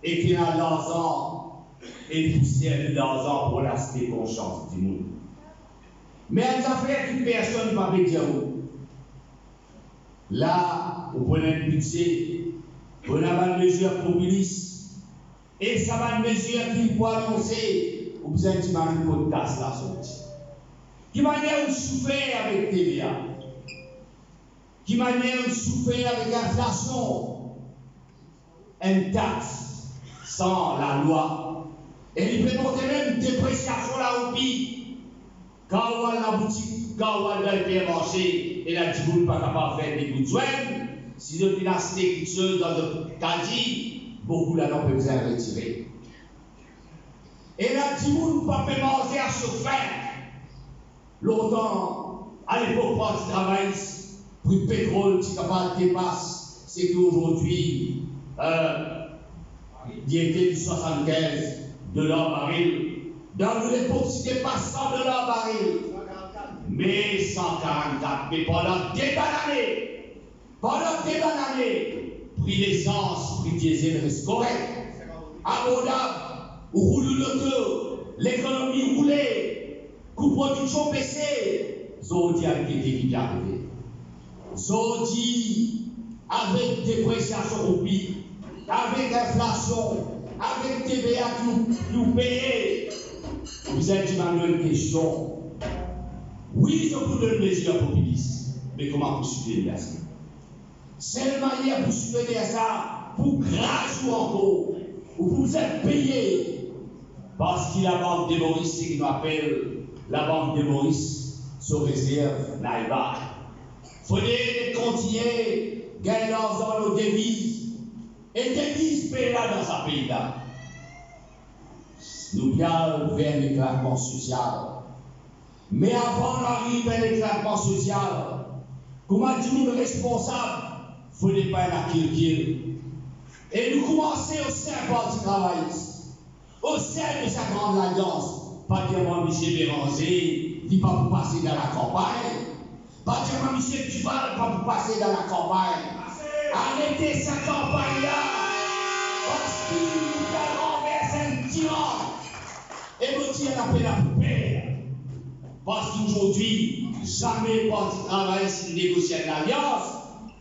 et qui a l'argent et poussière de l'argent pour l'aspect conscience du monde. Mais une affaire que personne ne va me dire. Là, vous prenez un budget. On a une mesure populiste et ça va une mesure qui peut annoncer ou besoin de un podcast la sortie. Qui manière de souffrir avec TVA, qui manière de souffrir avec l'inflation, une taxe sans la loi, et il peut monter même une dépréciation la roupie. Quand on va dans la boutique, quand on va dans le marché, et la djiboule pas capable de faire des coups de soin. Si je finance quelque chose dans le caddie, beaucoup là n'ont pas besoin de retirer. Et là, si vous ne pouvez pas manger à chauffer, longtemps, à l'époque, Parti travailliste, prix de pétrole qui est capable de dépasser, c'est qu'aujourd'hui, il était de 75 $ baril. Dans l'époque, c'était pas 100 $ baril, mais 144. Mais pendant des bonnes années, prix d'essence, prix diesel reste correct, abordable, on roule l'auto, l'économie roulait, coût production baissé. Zodi a été qui arrivé. Zodi, avec dépréciation roupies, avec inflation, avec TVA qui nous payez. Vous êtes dit une question. Oui, je vous donne plaisir populiste, mais comment vous subvenir à ça? C'est la manière pour subvenir à ça, pour grâce ou encore, ou vous êtes payé. Parce que la banque de Maurice, c'est qu'il appelle la banque de Maurice, se réserve naïva. Il faudrait continuer à gagner l'argent aux devises, et devises payées là dans ce pays-là. Nous bien vers l'éclatement social. Mais avant d'arriver à l'éclatement social, comment dit-nous responsable, il ne faut pas la culture. Et nous commençons au sein du Parti travailliste, au sein de sa grande alliance, pas dire moi Michel Béranger, dit pas pour passer dans la campagne, pas dire moi Michel Duval, pas pour passer dans la campagne. Arrêtez cette campagne-là, parce qu'il nous a renversé un tyran. Et vous tirez la peine à père. Parce qu'aujourd'hui, jamais le Parti travailliste négocie une alliance,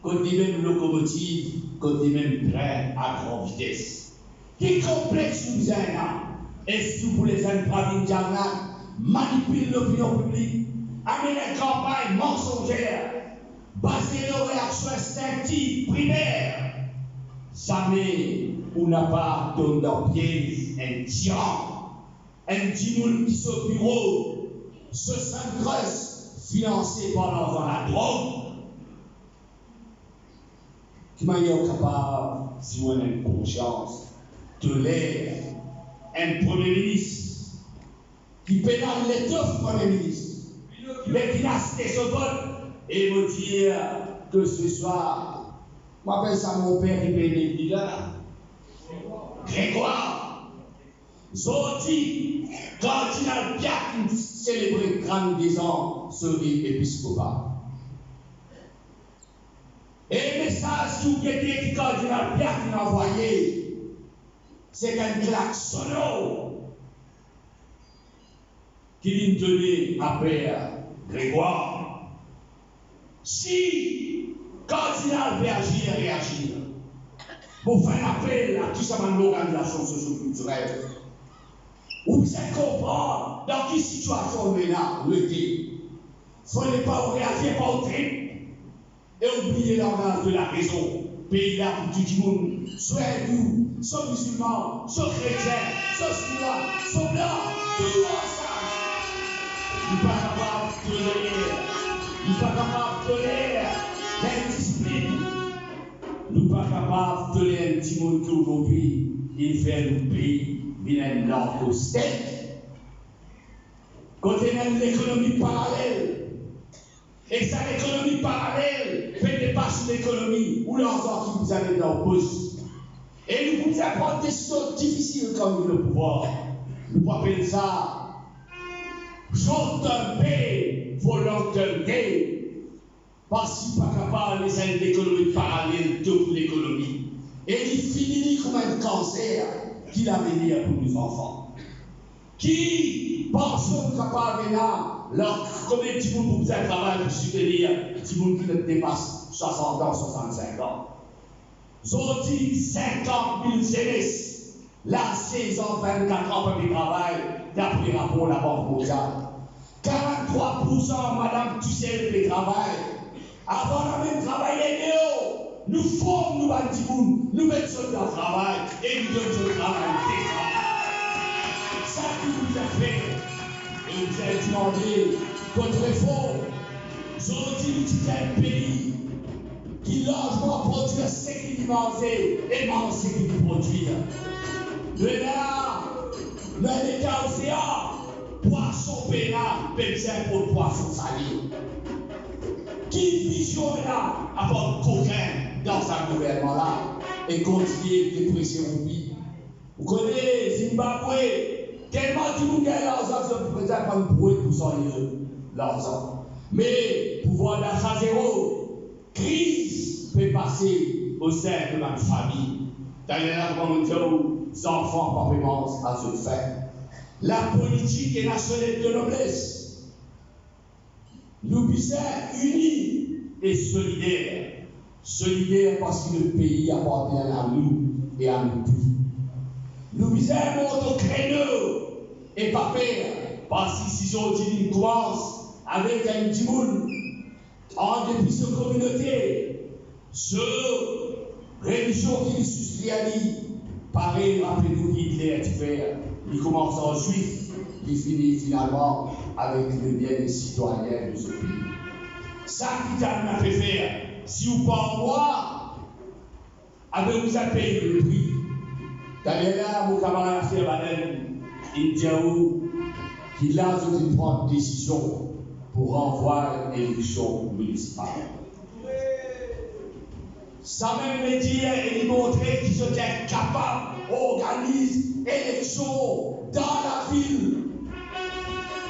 côté même locomotive, côté même train à grande vitesse. Qui complexe nous avez là? Est-ce que vous les intravenir manipulent l'opinion publique, amènent une campagne mensongère, basée sur les réactions instinctives primaires? Jamais on n'a pas donné dans piège un tyran. Un dimoun qui est au bureau, se s'intéresse, financé par l'argent la drogue, qui m'a été capable, si on a une conscience, de l'air, un Premier ministre, qui pénale les deux Premiers ministres, mais qui n'a cité ce vote, et me dire que ce soir, je m'appelle ça mon père qui paye les là, Grégoire. Zodi, cardinal Pierre qui célébrait 32 ans sur l'épiscopat. Et le message qui était cardinal Pierre qui m'a envoyé, c'est qu'un klaxon qui lui donnait à Père Grégoire. Si cardinal Berger réagit, pour faire appel à tout ça, l'organisation socio-culturelle, vous êtes comprendre dans quelle situation on est là, où était. Il ne fallait pas réagir par au trip et oublier l'organe de la raison. Pays là pour tout le monde, soit hindou, soit musulman, soit chrétien, soit chinois, soit blanc, tout ensemble. Nous ne sommes pas capables de tolérer, nous ne sommes pas capables de tolérer l'indiscipline. Nous ne sommes pas capables de tolérer un petit monde qui aujourd'hui, il fait le pays. Il a une narco-state. Quand il y a l'économie parallèle, et cette économie parallèle fait dépasser l'économie ou l'argent qui vous avez dans le poche. Et nous vous apportons des choses difficiles comme le pouvoir. Nous appelons ça short-term pay for long-term gain. Parce qu'il n'est pas capable de faire l'économie parallèle de l'économie. Et il finit comme un cancer. Qui l'avenir pour nos enfants? Qui pense capable là, combien de gens pour faire travail pour soutenir des gens qui ne dépassent 60 ans, 65 ans? Ils dit 50 000 jeunesse, là 16 ans, 24 ans pour le travail, d'après le rapport de la Banque mondiale. 43% madame Tussel le travail. Avant la même travail, nous formons nous bâtissons, nous mettons dans le travail et nous donnons le travail décent. Ça qui vous a fait, et vous avez demandé votre réforme. Aujourd'hui, nous sommes un pays qui largement produit ce qu'il manger et mange ce qu'il produit. Le nard, l'État océan, poisson pénal, benzène pour poisson salé. Qui vision là, apporte coquin dans sa gouvernement là, et continuer de presser au pays. Vous connaissez Zimbabwe, tellement de monde gagne l'argent, ça peut peut-être pas pour ça l'argent. Mais pouvoir d'achat zéro, crise peut passer au sein de ma famille. D'ailleurs, comme on dit aux enfants par paiement à ce fait. La politique est nationale de noblesse. Nous sommes unis et solidaires. Solidaires parce que le pays appartient à nous et à nous tous. Nous sommes au créneau et pas faire parce que si on dit une commence avec un petit monde en dépit de cette communauté, ce religion qui suscrit à lui, pareil, rappelez-nous Hitler tu fais. Il commence en juif, il finit finalement avec le bien des citoyens de ce pays. Ça qui t'a fait faire, si vous pas en moi, avez vous a payé le prix. D'ailleurs là, mon camarade Ferbanel, il dit qu'il a dû prendre une décision pour renvoyer l'élection municipale. Ça même me dit et lui montrer qu'ils étaient capables d'organiser élection dans la ville,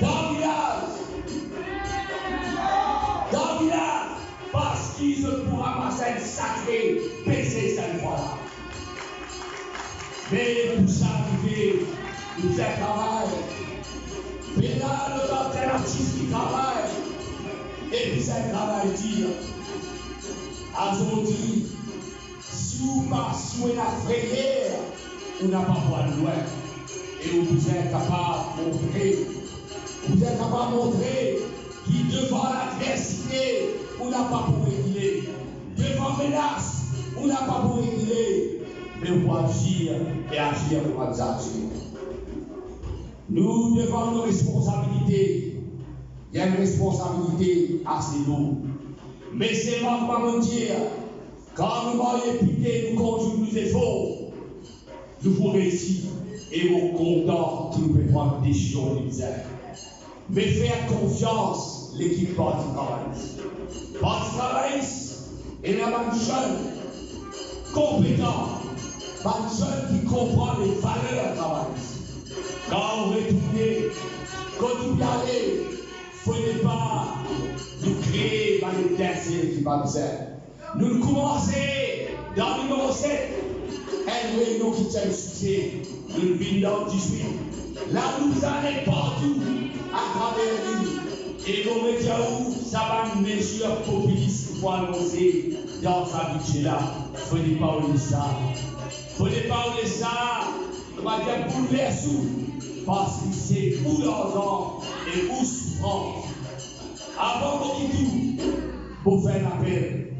dans le village, parce qu'ils ont pour ramasser un sacré PC cette fois-là. Mais pour ça, nous travaillons. Mais là, notre alternative qui travaille, et puis ça travaille dire, aujourd'hui, si vous passez la frayère, on n'a pas de loin. Et vous êtes capable de montrer qui devant l'adversité, on n'a pas pour réguler. Devant menace, on n'a pas pour réguler. Mais on doit agir et agir pour agir. Nous devons nos responsabilités. Il y a une responsabilité assez lourde. Mais c'est moi qui vais me dire, quand nous m'aurions piqué, nous conjuguons nos efforts, nous vous réussir et vous contents que nous pouvons prendre des décisions de misère. Mais faire confiance l'équipe Parti travailliste. Parti travailliste est la bonne jeune, compétent, bonne jeune qui comprend les valeurs travaillistes. Quand on retourne, quand nous y aller, il ne faut pas nous créer dans les terres qui va nous faire. Nous commençons dans le numéro 7, une réunion qui tient le succès, nous venons dans le 18. Là, nous allons partout, à travers l'île. Et nous mettons où ça va une mesure populiste pour annoncer dans sa budget là. Il ne faut pas oublier ça. Il ne faut pas oublier ça. On va dire bouleversou. Parce que c'est où l'argent et où souffrance. Avant qu'on quitte tout, pour faire l'appel.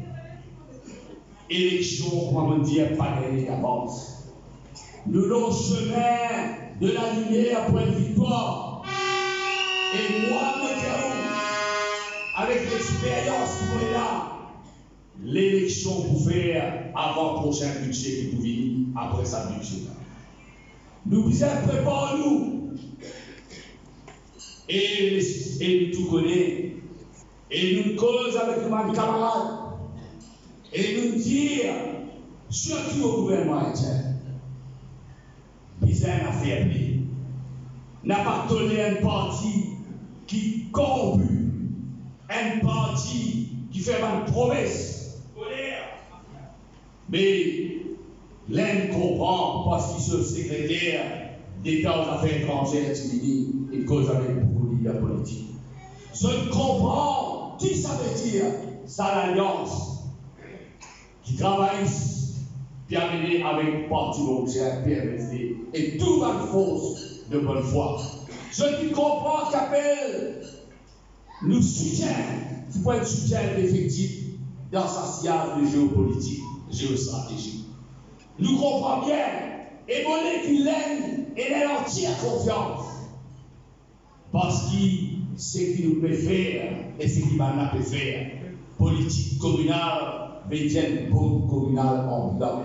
Élection, on va me dire, pas gagner d'avance. Nous avons le chemin de la lumière pour une victoire. Et moi, avec l'expérience qui est là, l'élection pour faire avant le prochain budget qui vous venir après sa budget. Nous vous préparons-nous. Et nous tout connaissons. Et nous cause avec nos camarades. Et nous dire, surtout au gouvernement haïtien, bizarre affaibli. N'a pas donné un parti qui corrompu, un parti qui fait une promesse. Mais l'un comprend parce qu'il est le secrétaire d'État aux affaires étrangères, il cause avec beaucoup de leaders politiques. Je comprends qui ça veut dire, ça l'alliance qui travaille bien mené avec le Parti Mondial, PMSD, et toute la force de bonne foi. Je qui comprends qu'appelle nous soutient, ce point de soutien effectif dans sa science de géopolitique, géostratégie. Nous comprenons bien, et monnaie qui l'aime et l'aime entière confiance. Parce que ce qu'il nous peut faire et ce qu'il va nous faire, politique communale, médienne communale en blanc.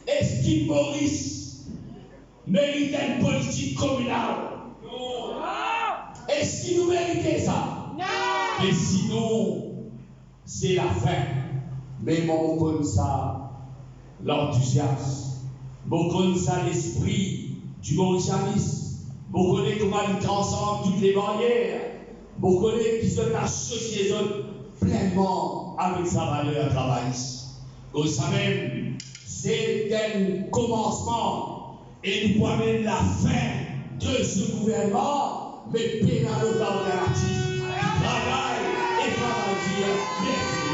Est-ce qu'il Maurice mérite une politique communale? Non. Est-ce qu'il nous méritait ça? Non. Mais sinon, c'est la fin. Mais mon comme ça, l'enthousiasme, mon comme ça, l'esprit du mauricianisme, mon connaît comment il transcende toutes les barrières, mon connaît qui se associer pleinement avec sa valeur travailliste. Comme ça même, c'est un commencement et nous pouvons mettre la fin de ce gouvernement, mais pénal alternatif. Travail et travail. Merci.